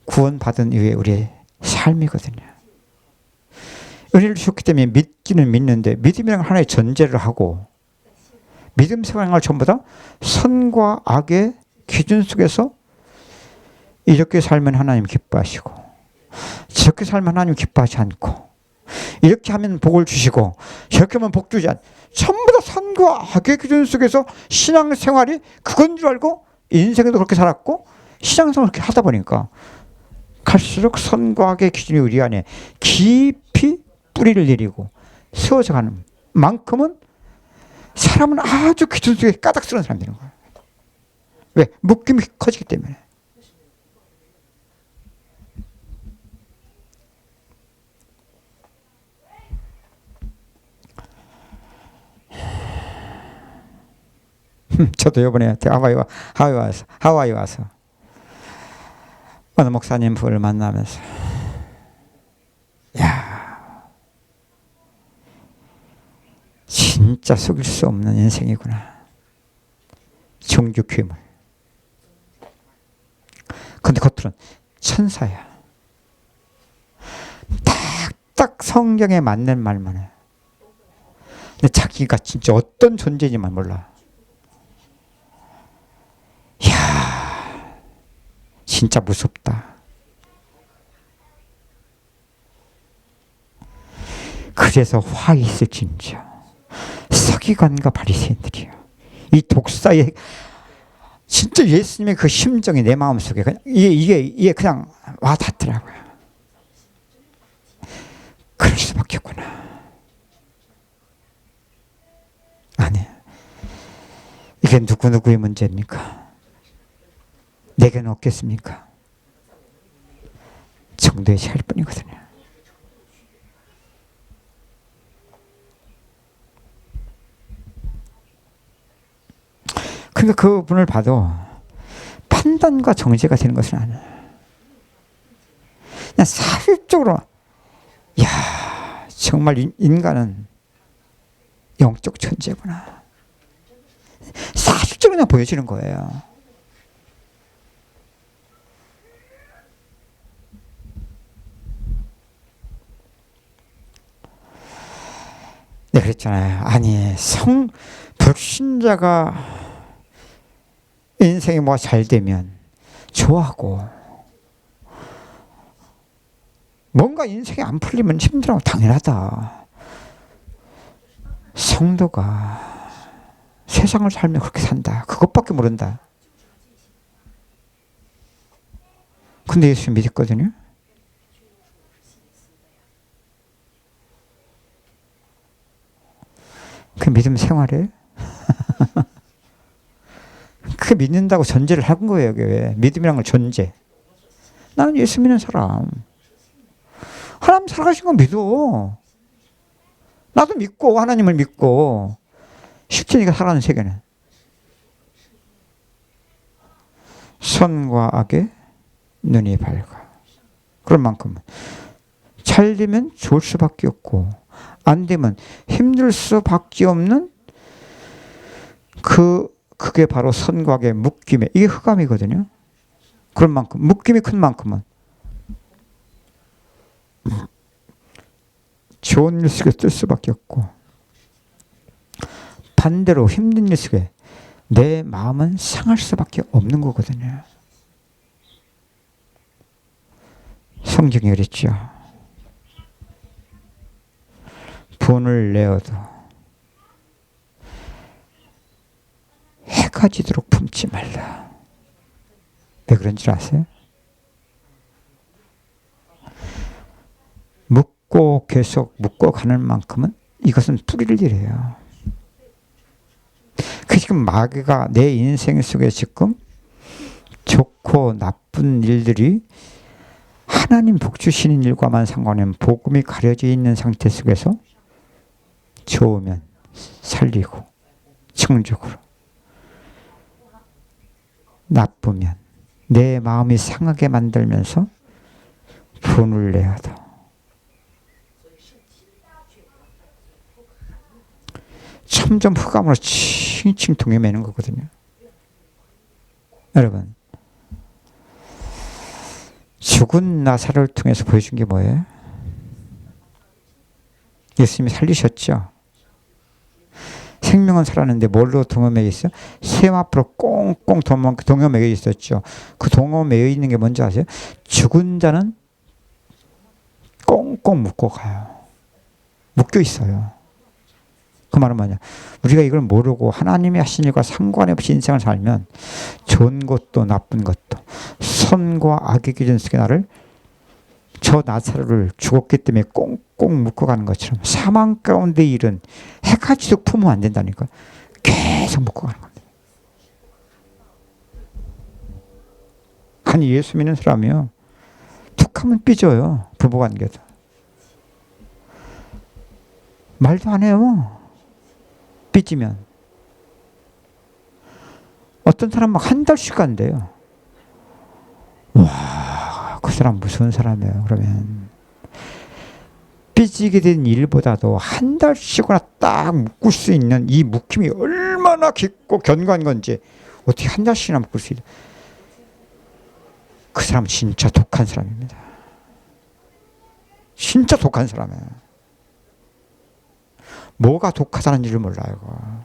구원받은 이후에 우리의 삶이거든요. 은혜를 주셨기 때문에 믿기는 믿는데 믿음이란 하나의 전제를 하고 믿음 생활을 전부 다 선과 악의 기준 속에서 이렇게 살면 하나님 기뻐하시고 저렇게 살면 하나님 기뻐하지 않고 이렇게 하면 복을 주시고 저렇게 하면 복 주지 않고 전부 다 선과 악의 기준 속에서 신앙생활이 그건 줄 알고 인생에도 그렇게 살았고 신앙생활을 그렇게 하다 보니까 갈수록 선과 악의 기준이 우리 안에 깊이 뿌리를 내리고 세워져 가는 만큼은 사람은 아주 기준 속에 까닭스러운 사람이 되는 거예요. 왜? 묶임이 커지기 때문에. 저도 이번에 하와이 와서 어느 목사님 분을 만나면서 야, 진짜 속일 수 없는 인생이구나. 종교 괴물. 근데 겉으로는 천사야. 딱딱 성경에 맞는 말만 해. 근데 자기가 진짜 어떤 존재인지만 몰라. 이야, 진짜 무섭다. 그래서 화 있을진저 서기관과 바리새인들이요. 이 독사의 진짜 예수님의 그 심정이 내 마음속에 그냥 이게 그냥 와 닿더라고요. 그럴 수밖에 없구나. 아니, 이게 누구누구의 문제입니까? 내게는 없겠습니까? 정도의 차일 뿐이거든요. 그러니까 그분을 봐도 판단과 정죄가 되는 것은 아니에요. 그냥 사실적으로 야, 정말 인간은 영적 천재구나. 사실적으로 그냥 보여지는 거예요. 네, 그랬잖아요. 아니, 불신자가 인생이 뭐 잘 되면 좋아하고 뭔가 인생이 안 풀리면 힘들어. 당연하다. 성도가 세상을 살면 그렇게 산다. 그것밖에 모른다. 근데 예수 믿었거든요. 그 믿음 생활에 그 믿는다고 전제를 한 거예요. 왜? 믿음이란 건 전제. 나는 예수 믿는 사람. 하나님 살아가신 거 믿어. 나도 믿고 하나님을 믿고 실제니까 살아가는 세계는 선과 악의 눈이 밝아. 그런 만큼 잘 되면 좋을 수밖에 없고 안 되면 힘들 수밖에 없는 그게 바로 선과의 묶임에, 이게 흑암이거든요. 그런 만큼 묶임이 큰 만큼은 좋은 일 속에 뜰 수밖에 없고, 반대로 힘든 일 속에 내 마음은 상할 수밖에 없는 거거든요. 성경이 그랬죠. 분을 내어도 해가 지도록 품지 말라. 왜 그런 줄 아세요? 묻고 계속 묻고 가는 만큼은 이것은 뿌리를 일해요. 그 지금 마귀가 내 인생 속에 지금 좋고 나쁜 일들이 하나님 복 주시는 일과만 상관하면 복음이 가려져 있는 상태 속에서 좋으면 살리고 청적으로, 나쁘면 내 마음이 상하게 만들면서 분을 내어도 점점 흑암으로 칭칭 동여매는 거거든요. 여러분, 죽은 나사로를 통해서 보여준 게 뭐예요? 예수님이 살리셨죠. 생명은 살았는데 뭘로 동여매여 있어요? 샘 앞으로 꽁꽁 동여매여 있었죠. 그 동여매여 있는 게 뭔지 아세요? 죽은 자는 꽁꽁 묶고 가요. 묶여 있어요. 그 말은 뭐냐? 우리가 이걸 모르고 하나님이 하신 일과 상관없이 인생을 살면 좋은 것도 나쁜 것도 선과 악의 기준 속에 나를, 저 나사로를 죽었기 때문에 꽁꽁 묶어가는 것처럼 사망 가운데 일은 해가 지도록 품으면 안 된다니까. 계속 묶어가는 겁니다. 아니 예수 믿는 사람이요, 툭하면 삐져요. 부부관계도 말도 안 해요. 삐지면 어떤 사람 막 한 달씩 간대요. 와, 그 사람 무서운 사람이에요. 그러면 삐지게 된 일보다도 한 달씩이나 딱 묶을 수 있는 이 묶임이 얼마나 깊고 견고한 건지 어떻게 한 달씩이나 묶을 수 있어요. 그 사람은 진짜 독한 사람입니다. 진짜 독한 사람이에요. 뭐가 독하다는지를 몰라요.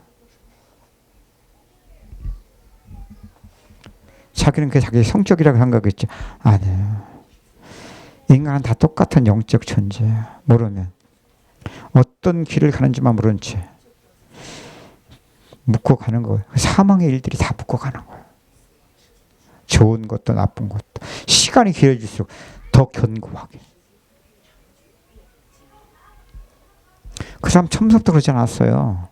자기는 그 자기 성격이라고 생각했지. 아니에요. 인간은 다 똑같은 영적 존재예요. 모르면 어떤 길을 가는지만 모른 채 묶고 가는 거예요. 사망의 일들이 다 묶고 가는 거예요. 좋은 것도 나쁜 것도 시간이 길어질수록 더 견고하게. 그 사람 처음부터 그러지 않았어요.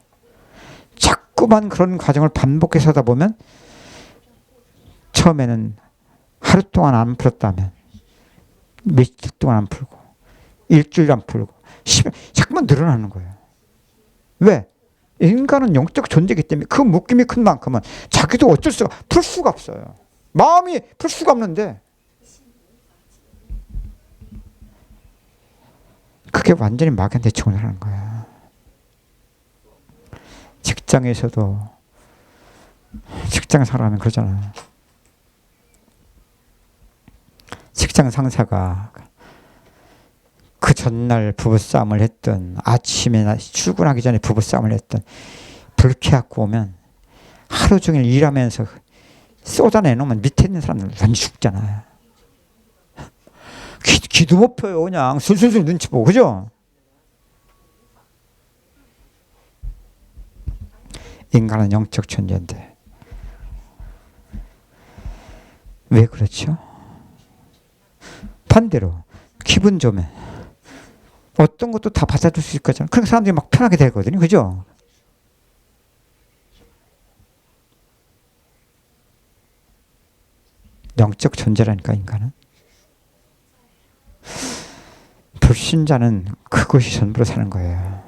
자꾸만 그런 과정을 반복해서 하다 보면 처음에는 하루 동안 안 풀었다면 며칠 동안 안 풀고 일주일 안 풀고 자꾸만 늘어나는 거예요. 왜? 인간은 영적 존재이기 때문에 그 묶임이 큰 만큼은 자기도 어쩔 수가, 풀 수가 없어요. 마음이 풀 수가 없는데 그게 완전히 마귀한테 대충을 하는 거야. 직장에서도 직장 생활하면 그러잖아요. 직장 상사가 그 전날 부부싸움을 했던, 아침에 출근하기 전에 부부싸움을 했던, 불쾌하고 오면 하루 종일 일하면서 쏟아내놓으면 밑에 있는 사람들 완전 죽잖아요. 기도 못 펴요. 그냥 술술술 눈치 보고. 그죠? 인간은 영적 존재인데 왜 그렇죠? 반대로 기분 좋으면 어떤 것도 다 받아줄 수 있을 거잖아요. 그러니까 사람들이 막 편하게 되거든요. 그죠? 영적 존재라니까 인간은. 불신자는 그것이 전부로 사는 거예요.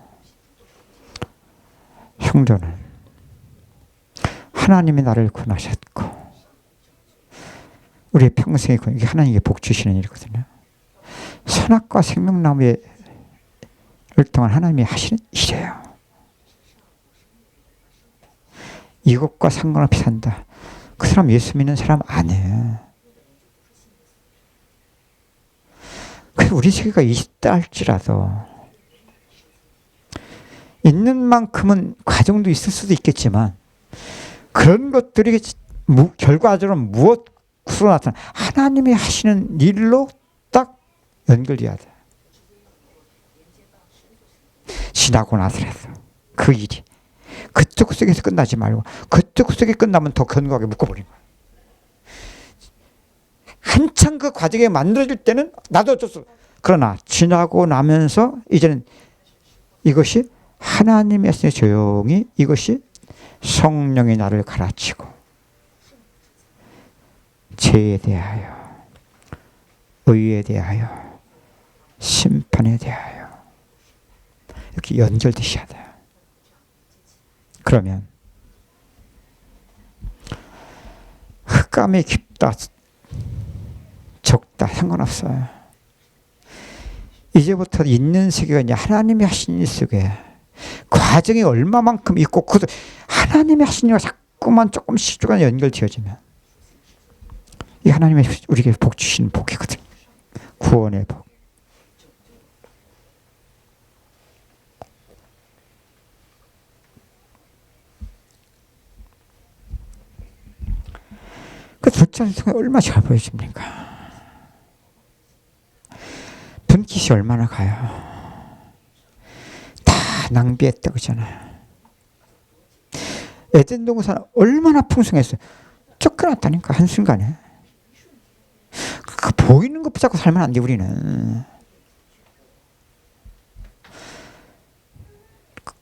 형제는 하나님이 나를 구원하셨고 우리 평생에 이게 하나님께 복 주시는 일이거든요. 선악과 생명나무를 동안 하나님이 하시는 일이에요. 이것과 상관없이 산다. 그 사람 예수 믿는 사람 아니에요. 그래서 우리 세계가 있다 할지라도 있는 만큼은 과정도 있을 수도 있겠지만 그런 것들이 결과적으로 무엇으로 나타나 하나님이 하시는 일로 딱 연결돼야 돼. 지나고 나서라도 그 일이 그쪽 속에서 끝나지 말고 그쪽 속에 끝나면 더 견고하게 묶어버린 거야. 한창 그 과정에 만들어질 때는 나도 어쩔 수 없어. 그러나 지나고 나면서 이제는 이것이 하나님의 조용히 이것이 성령이 나를 가르치고 죄에 대하여 의에 대하여 심판에 대하여 이렇게 연결되셔야 돼요. 그러면 흑감이 깊다 적다 상관없어요. 이제부터 있는 세계가 이제 하나님이 하신 일 속에 과정이 얼마만큼 있고 그것도 하나님이 하신 일과 자꾸만 조금씩 연결되어지면 이 하나님의 우리에게 복 주시는 복이거든요. 구원의 복. 그 둘째 통해 얼마나 잘 보여집니까? 분깃이 얼마나 가요? 다 낭비했다 그러잖아요. 에덴 동산 얼마나 풍성했어요. 쫓겨났다니까 한순간에. 그 보이는 것 붙잡고 살면 안 돼 우리는.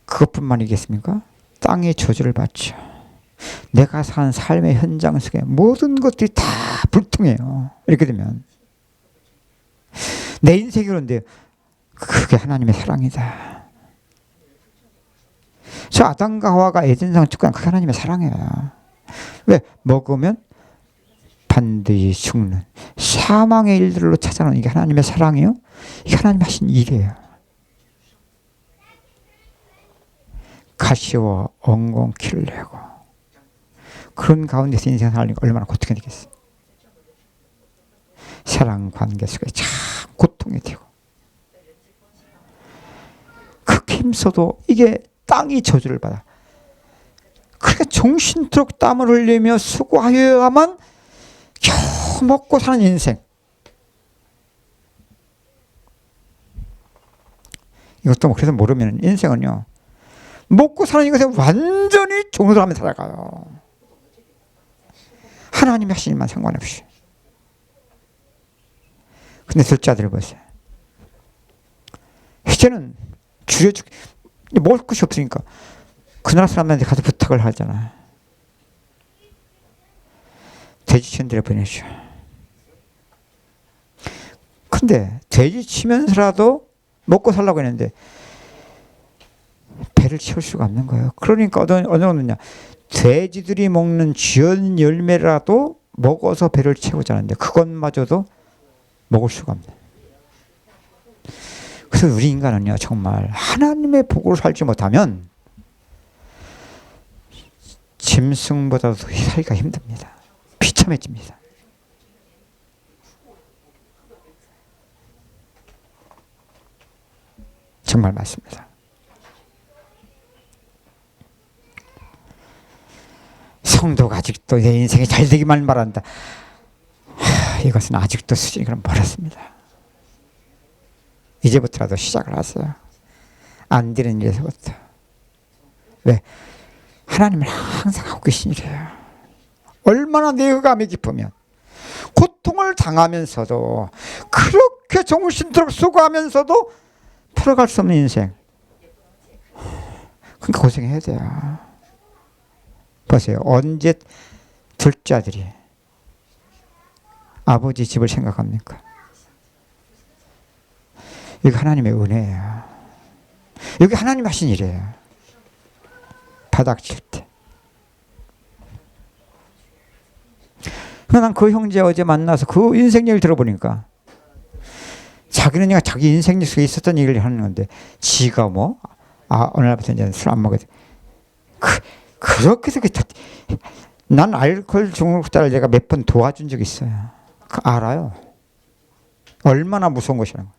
그것뿐만이겠습니까? 땅의 저주를 받죠. 내가 산 삶의 현장 속에 모든 것들이 다 불통해요. 이렇게 되면 내 인생이 그런데 그게 하나님의 사랑이다. 저 아담과 하와가 에덴상을 쫓겨난 그게 하나님의 사랑이에요. 왜? 먹으면 반드시 죽는 사망의 일들로 찾아오는 이게 하나님의 사랑이요? 이게 하나님 하신 일이에요. 가시와 엉겅퀴를 내고 그런 가운데서 인생 살리니까 얼마나 고통이 되겠어요. 사랑 관계 속에 참 고통이 되고 그렇게 힘써도 이게 땅이 저주를 받아. 그러니까 정신토록 땀을 흘리며 수고하여야만 겨우 먹고 사는 인생. 이것도 그래서 모르면 인생은요 먹고 사는 이것에 완전히 종노릇하며 살아가요. 하나님이 하신 일만 상관없이. 근데 둘째 아들을 보세요. 이제는 줄여주기 먹을 것이 없으니까 그 나라 사람들한테 가서 부탁을 하잖아요. 돼지치는데 보내셔. 근데 돼지치면서라도 먹고 살라고 했는데 배를 채울 수가 없는 거예요. 그러니까 어느 정도냐. 돼지들이 먹는 쥐은 열매라도 먹어서 배를 채우지 않는데 그것마저도 먹을 수가 없네. 그래서 우리 인간은요 정말 하나님의 복으로 살지 못하면 짐승보다도 살기가 힘듭니다. 비참해집니다. 정말 맞습니다. 성도가 아직도 내 인생이 잘 되기만 바란다. 이것은 아직도 수준이 그럼 멀었습니다. 이제부터라도 시작을 하세요. 안 되는 일에서부터. 왜? 하나님은 항상 하고 계신 일이에요. 얼마나 내감이 깊으면 고통을 당하면서도 그렇게 정신토록 수고하면서도 풀어갈 수 없는 인생. 그러니까 고생해야 돼요. 보세요. 언제 둘째 아들이 아버지 집을 생각합니까? 이게 하나님의 은혜예요. 여기 하나님 하신 일이에요. 바닥 칠 때. 난 그 형제 어제 만나서 그 인생 얘기를 들어보니까 자기는 그냥 자기 인생 속에 있었던 얘기를 하는 건데 지가 뭐 어느 날부터 이제 술 안 먹어도 그렇게 해서 난 알코올 중독자를 내가 몇 번 도와준 적이 있어요. 알아요. 얼마나 무서운 것이라는 거예요.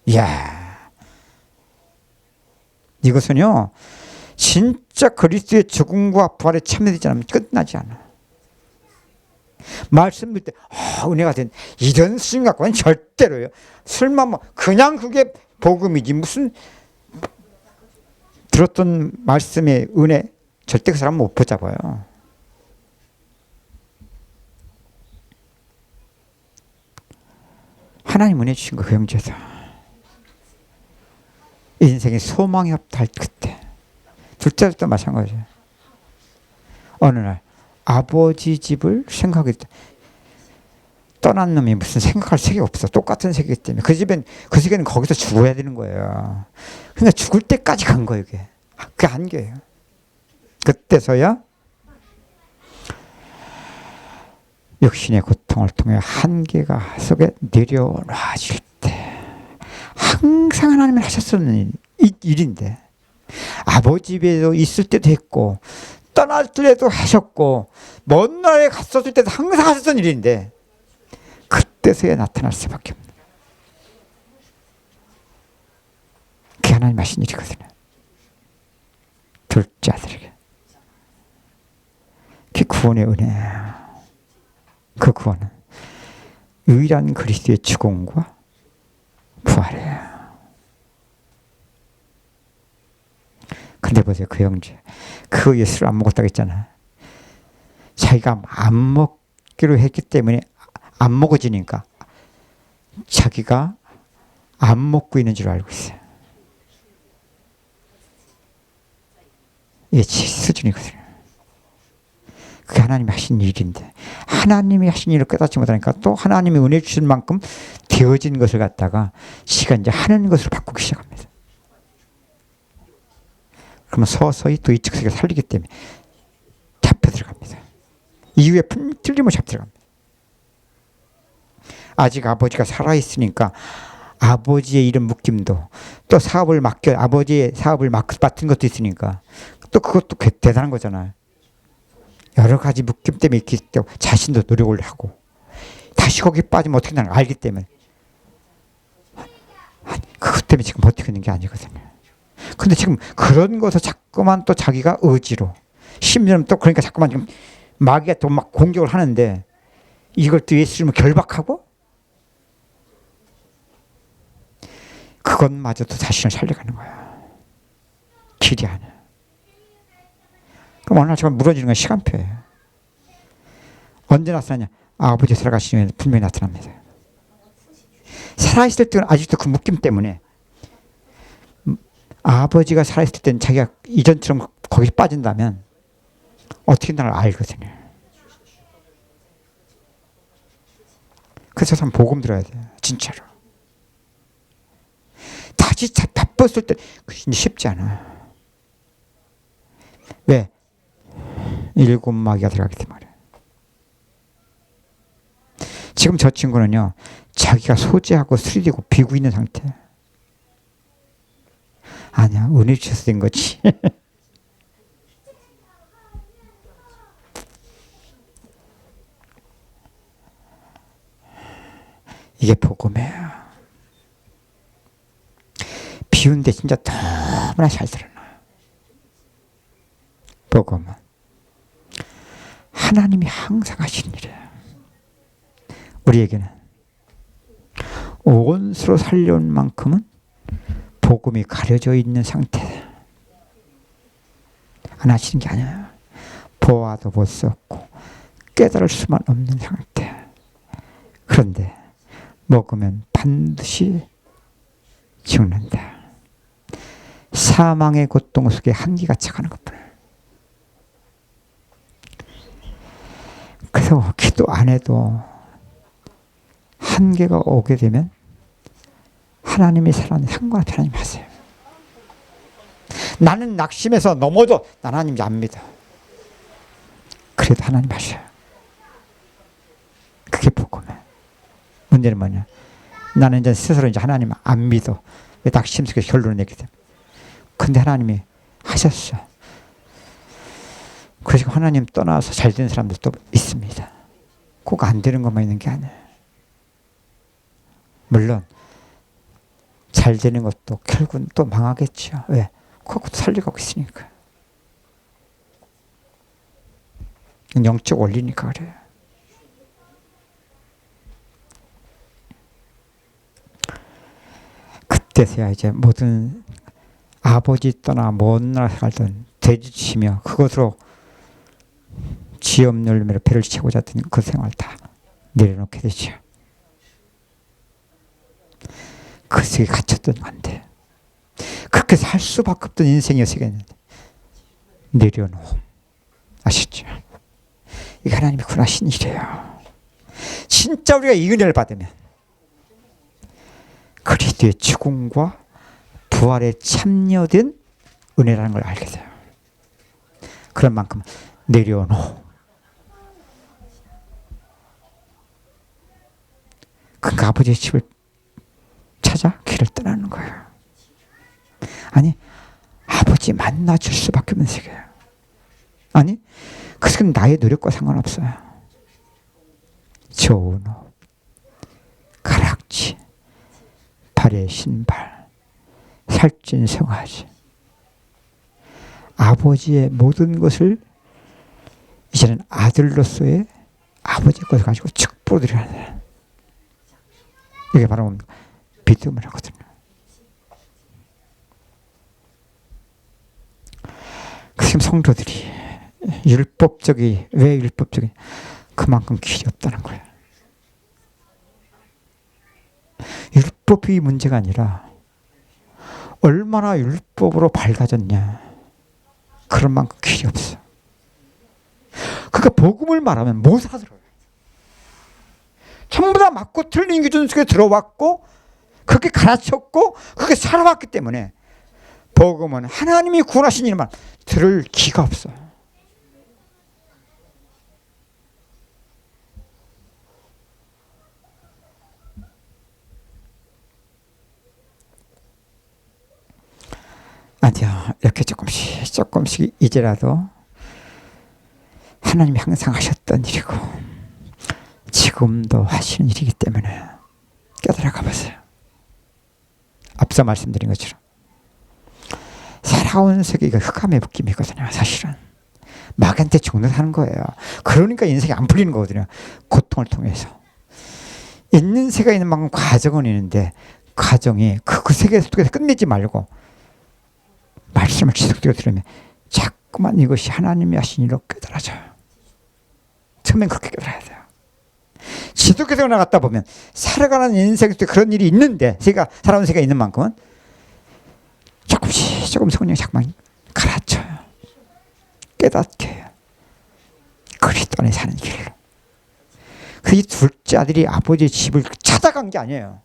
이야, 이것은요 진짜 그리스도의 죽음과 부활에 참여되지 않으면 끝나지 않아. 말씀 들을 때 은혜가 된 이런 스님 갖고는 절대로요. 술만 그냥 그게 복음이지 무슨 들었던 말씀의 은혜 절대 그 사람 못 붙잡아요. 하나님 은혜 주신 거 그 형제다. 인생에 소망이 없다 할 그때 둘째도 마찬가지예요. 어느 날 아버지 집을 생각했다. 떠난 놈이 무슨 생각할 색이 없어. 똑같은 색이기 때문에 그 집에는 거기서 죽어야 되는 거예요. 그러니까 죽을 때까지 간 거예요. 그게 한계예요. 그때서야 육신의 고통을 통해 한계가 속에 내려놔질 때 항상 하나님이 하셨었는 일인데 아버지 집에도 있을 때도 했고 떠날 때도 하셨고 먼 나라에 갔었을 때도 항상 하셨던 일인데 그때서야 나타날 수밖에 없는 그게 하나님 하신 일이거든요. 둘째 아들에게 그게 구원의 은혜예요. 그 구원은 유일한 그리스도의 죽음과 부활이에요. 근데 보세요. 그 형제 그 예수를 안 먹었다고 했잖아. 자기가 안 먹기로 했기 때문에 안 먹어지니까 자기가 안 먹고 있는 줄 알고 있어요. 이게 수준이거든요. 그게 하나님이 하신 일인데 하나님이 하신 일을 깨닫지 못하니까 또 하나님이 은혜 주신 만큼 되어진 것을 갖다가 지가 이제 하는 것으로 바꾸기 시작합니다. 그러면 서서히 또 이쪽 세계가 살리기 때문에 잡혀 들어갑니다. 이후에 틀림없이 잡혀 들어갑니다. 아직 아버지가 살아있으니까 아버지의 이런 묶임도 또 사업을 아버지의 사업을 맡은 것도 있으니까 또 그것도 대단한 거잖아요. 여러 가지 묶임 때문에 있기 때문에 자신도 노력을 하고 다시 거기 빠지면 어떻게 되나 알기 때문에 그것 때문에 지금 버티고 있는 게 아니거든요. 근데 지금 그런 것을 자꾸만 또 자기가 의지로 심지어는 또 그러니까 자꾸만 지금 마귀가 또 막 공격을 하는데 이걸 또 예수님을 결박하고 그것마저도 자신을 살려가는 거야. 길이 아니야. 그럼 어느 날 정말 무너지는 건 시간표예요. 언제 나타나냐? 아버지 살아가시면 분명히 나타납니다. 살아있을 때는 아직도 그 묶임 때문에 아버지가 살아있을 때는 자기가 이전처럼 거기 빠진다면 어떻게 나를 알거든요. 그래서 참 복음 들어야 돼요. 진짜로. 다시 바빴을 때 쉽지 않아. 왜? 일곱 마귀가 들어가기 때문에. 지금 저 친구는요. 자기가 소재하고 술이되고 비고 있는 상태. 아니야. 은혜 주셔서 된 거지. 이게 복음이에요. 비운데 진짜 너무나 잘 드러나요. 복음은 하나님이 항상 하신 일이에요. 우리에게는 온수로 살려온 만큼은 복음이 가려져 있는 상태. 안 하시는 게 아니에요. 보아도 볼 수 없고 깨달을 수만 없는 상태. 그런데 먹으면 반드시 죽는다. 사망의 고통 속에 한기가 차가는 것뿐. 그래서 기도 안 해도 한계가 오게 되면 하나님이 살아는 상관없이 하나님 하세요. 나는 낙심해서 넘어도 하나님 안 믿어. 그래도 하나님 하셔요. 그게 복음이에요. 문제는 뭐냐? 나는 이제 스스로 이제 하나님 안 믿어. 왜 낙심 속에 결론을 내게 돼. 근데 하나님이 하셨어. 그래서 하나님 떠나서 잘 되는 사람들도 있습니다. 꼭 안 되는 것만 있는 게 아니에요. 물론 잘 되는 것도 결국은 또 망하겠죠. 왜? 그것도 살려가고 있으니까. 영적 원리니까 그래요. 그때서야 이제 모든 아버지 떠나 먼 나라 살던 돼지치며 그것으로 지엄 열매로 배를 채우고자 했던 그 생활 다 내려놓게 되죠. 그 속에 갇혔던 건데 그렇게 살 수밖에 없던 인생이었었겠는데 내려놓음. 아시죠? 이게 하나님이 군하신 일이에요. 진짜 우리가 이 은혜를 받으면 그리스도의 죽음과 부활에 참여된 은혜라는 걸 알게 돼요. 그런 만큼 내려놓음. 그러니까 아버지의 집을 찾아 길을 떠나는 거예요. 아니 아버지 만나줄 수밖에 없는 세계예요. 아니 그것은 나의 노력과 상관없어요. 좋은 옷, 가락지, 발에 신발, 살찐 송아지, 아버지의 모든 것을 이제는 아들로서의 아버지의 것을 가지고 축복을 드리는, 이게 바로 믿음을 하거든요. 지금 성도들이 율법적이, 왜 율법적이? 그만큼 길이 없다는 거예요. 율법이 문제가 아니라 얼마나 율법으로 밝아졌냐, 그런 만큼 길이 없어. 그러니까 복음을 말하면 못 알아들어요. 전부 다 맞고 틀린 기준 속에 들어왔고 그렇게 가르쳤고 그렇게 살아왔기 때문에 복음은 하나님이 구원하신 일만 들을 기가 없어. 아니야, 이렇게 조금씩 이제라도 하나님이 항상 하셨던 일이고 지금도 하시는 일이기 때문에 깨달아가 보세요. 앞서 말씀드린 것처럼 살아온 세계가 흑암의 묶임이거든요. 사실은 마귀한테 종노하는 거예요. 그러니까 인생이 안 풀리는 거거든요. 고통을 통해서 있는 세계가 있는 만큼 과정은 있는데 과정이 그 세계 속에서 끝내지 말고 말씀을 지속적으로 들으면 자꾸만 이것이 하나님이 하신 일로 깨달아져요. 처음엔 그렇게 깨달아야 돼요. 지속해서 나갔다 보면 살아가는 인생 속에 그런 일이 있는데 제가 살아온 세계가 있는 만큼은 조금 성령이 자꾸만 가르쳐요. 깨닫게 해요. 그리스도 안에 사는 길로. 그 이 둘째 아들이 아버지의 집을 찾아간 게 아니에요.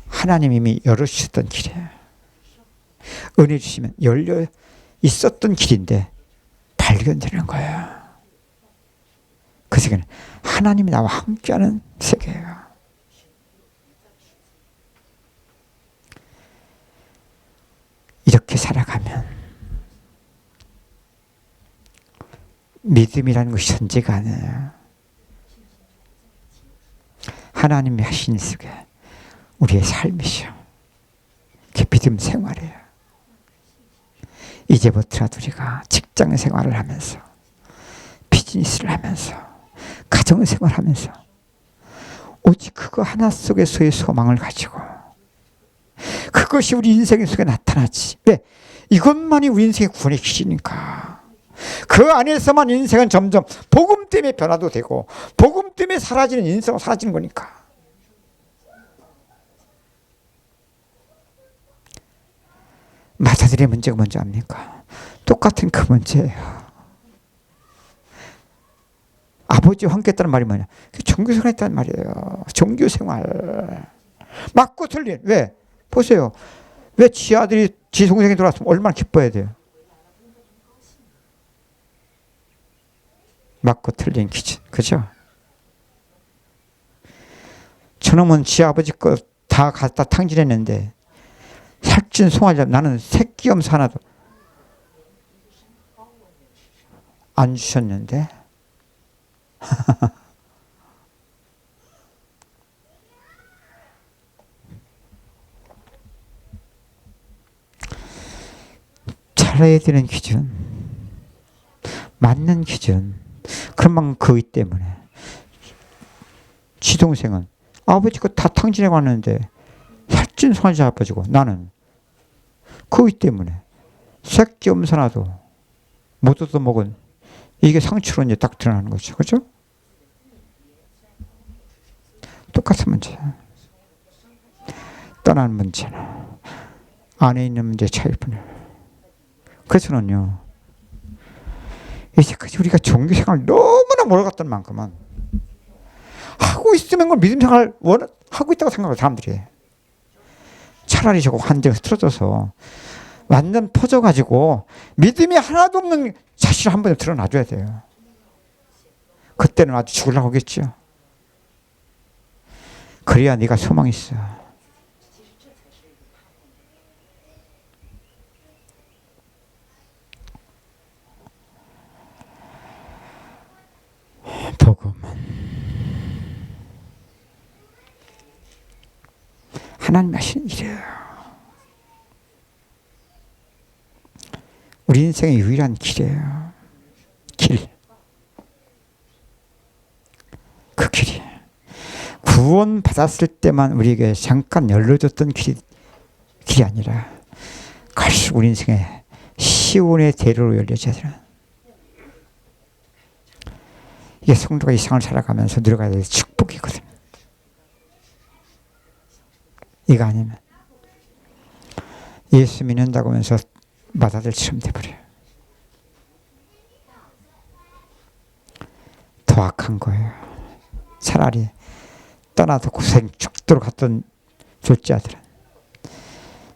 하나님이 이미 열어주셨던 길이에요. 은혜 주시면 열려 있었던 길인데 발견되는 거예요. 그 세계는 하나님이 나와 함께하는 세계예요. 이렇게 살아가면 믿음이라는 것이 존재가 아니에요. 하나님이 하신 속에 우리의 삶이죠. 그게 믿음 생활이에요. 이제부터라도 우리가 직장 생활을 하면서 비즈니스를 하면서 가정생활을 하면서 오직 그거 하나 속에서의 소망을 가지고 그것이 우리 인생 속에 나타나지. 왜? 이것만이 우리 인생의 구원의 길이니까. 그 안에서만 인생은 점점 복음 때문에 변화도 되고 복음 때문에 사라지는 인생은 사라지는 거니까. 마다들의 문제가 뭔지 압니까? 똑같은 그 문제예요. 아버지와 함께 했다는 말이 뭐냐? 종교생활 했다는 말이에요. 종교생활. 맞고 틀린. 왜? 보세요. 왜 지 아들이 지 동생이 돌아왔으면 얼마나 기뻐해야 돼요? 맞고 틀린 기준. 그죠? 저놈은 지 아버지 거 다 갖다 탕진했는데 살찐 송아지 나는 새끼 염소 하나도 안 주셨는데 살아야 되는 기준, 맞는 기준, 그런 만큼 그의 때문에 지 동생은 아버지 거 다 탕진해 왔는데 살찐 송아지 아버지고 나는 그의 때문에 새끼 염소 하나도 못 얻어먹은 이게 상처로 이제 딱 드러나는 거죠. 그죠? 똑같은 문제. 떠나는 문제는 안에 있는 문제 차이일 뿐이에요. 그래서는요, 이제까지 우리가 종교생활 너무나 몰아갔던 만큼은 하고 있으면 걸 믿음생활 하고 있다고 생각하는 사람들이 차라리 저거 환경에서 틀어져서 완전 퍼져가지고 믿음이 하나도 없는 사실을 한 번에 드러나줘야 돼요. 그때는 아주 죽으려고 하겠죠. 그래야 네가 소망이 있어. 복음은 하나님이 하시는 일이에요. 우리 인생의 유일한 길이에요. 길. 그 길이 구원 받았을 때만 우리에게 잠깐 열려졌던 길이 아니라 갈수록 우리 인생의 시온의 대로로 열려져야 되는, 이게 성도가 이 세상을 살아가면서 누려가야 될 축복이거든. 이거 아니면 예수 믿는다고 하면서 마다들처럼 돼버려요. 더 악한 거예요. 차라리 떠나도 고생 죽도록 갔던 졸지아들은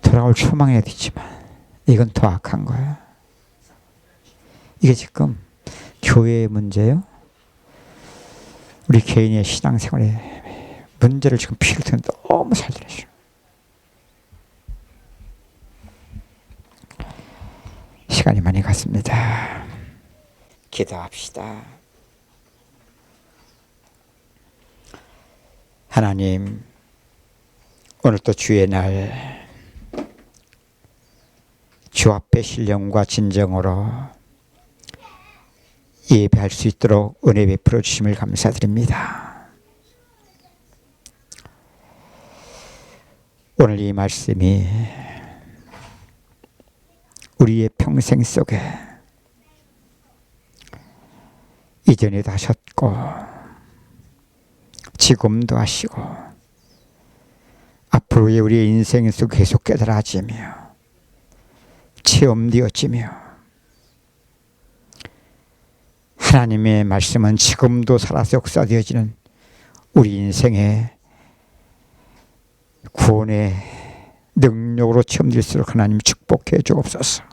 돌아올 소망이라도 있지만 이건 더 악한 거예요. 이게 지금 교회의 문제예요. 우리 개인의 신앙생활의 문제를 지금 피를 통해 너무 잘 들으셔. 시간이 많이 갔습니다. 기도합시다. 하나님, 오늘 또 주의 날, 주 앞에 신령과 진정으로 예배할 수 있도록 은혜 베풀어 주심을 감사드립니다. 오늘 이 말씀이 우리의 평생 속에 이전에도 하셨고 지금도 하시고 앞으로의 우리의 인생 속 계속 깨달아지며 체험되어지며, 하나님의 말씀은 지금도 살아서 역사되어지는 우리 인생의 구원의 능력으로 체험될수록 하나님 축복해 주옵소서.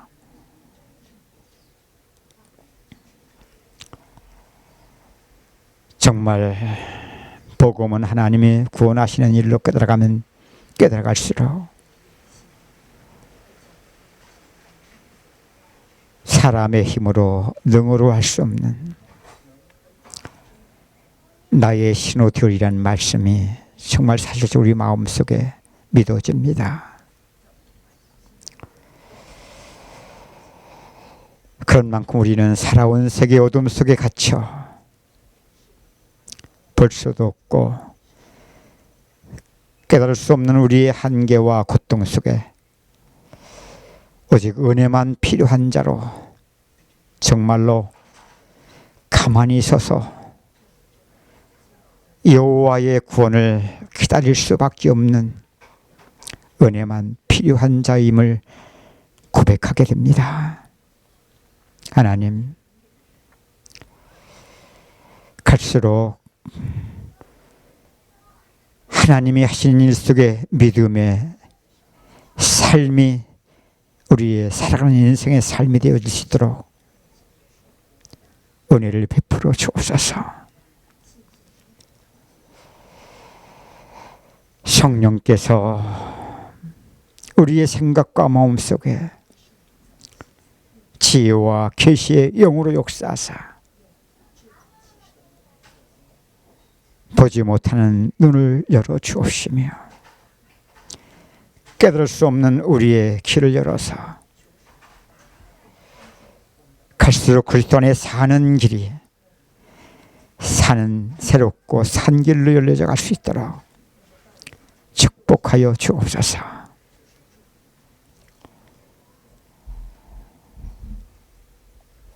정말 복음은 하나님이 구원하시는 일로 깨달아가면 깨달아갈수록 사람의 힘으로 능으로 할 수 없는 나의 신호되리라는 말씀이 정말 사실 우리 마음속에 믿어집니다. 그런 만큼 우리는 살아온 세계 어둠 속에 갇혀 볼 수도 없고 깨달을 수 없는 우리의 한계와 고통 속에 오직 은혜만 필요한 자로 정말로 가만히 서서 여호와의 구원을 기다릴 수밖에 없는 은혜만 필요한 자임을 고백하게 됩니다. 하나님, 갈수록 하나님이 하시는 일 속에 믿음의 삶이 우리의 살아가는 인생의 삶이 되어질 수 있도록 은혜를 베풀어 주옵소서. 성령께서 우리의 생각과 마음속에 지혜와 계시의 영으로 역사하사 보지 못하는 눈을 열어 주옵시며 깨달을 수 없는 우리의 길을 열어서 갈수록 그리스도 안에 사는 길이 사는 새롭고 산 길로 열려져 갈 수 있도록 축복하여 주옵소서.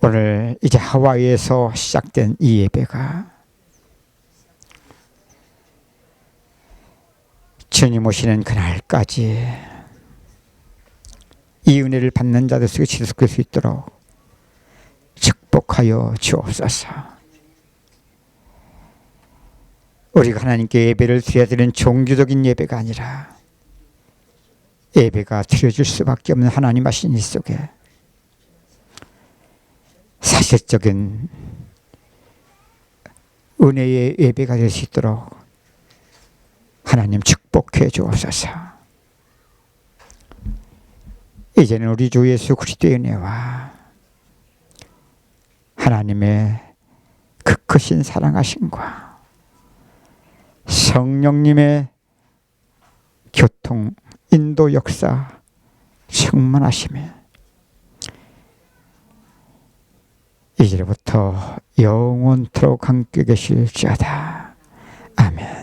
오늘 이제 하와이에서 시작된 이 예배가 주님 오시는 그날까지 이 은혜를 받는 자들 속에 지속될 수 있도록 축복하여 주옵소서. 우리가 하나님께 예배를 드려야 되는 종교적인 예배가 아니라 예배가 드려질 수밖에 없는 하나님 하신 일 속에 사실적인 은혜의 예배가 될 수 있도록 하나님 축복해 주옵소서. 이제는 우리 주 예수 그리스도의 은혜와 하나님의 그 크신 사랑하심과 성령님의 교통, 인도 역사 충만하심에 이제부터 영원토록 함께 계실지어다. 아멘.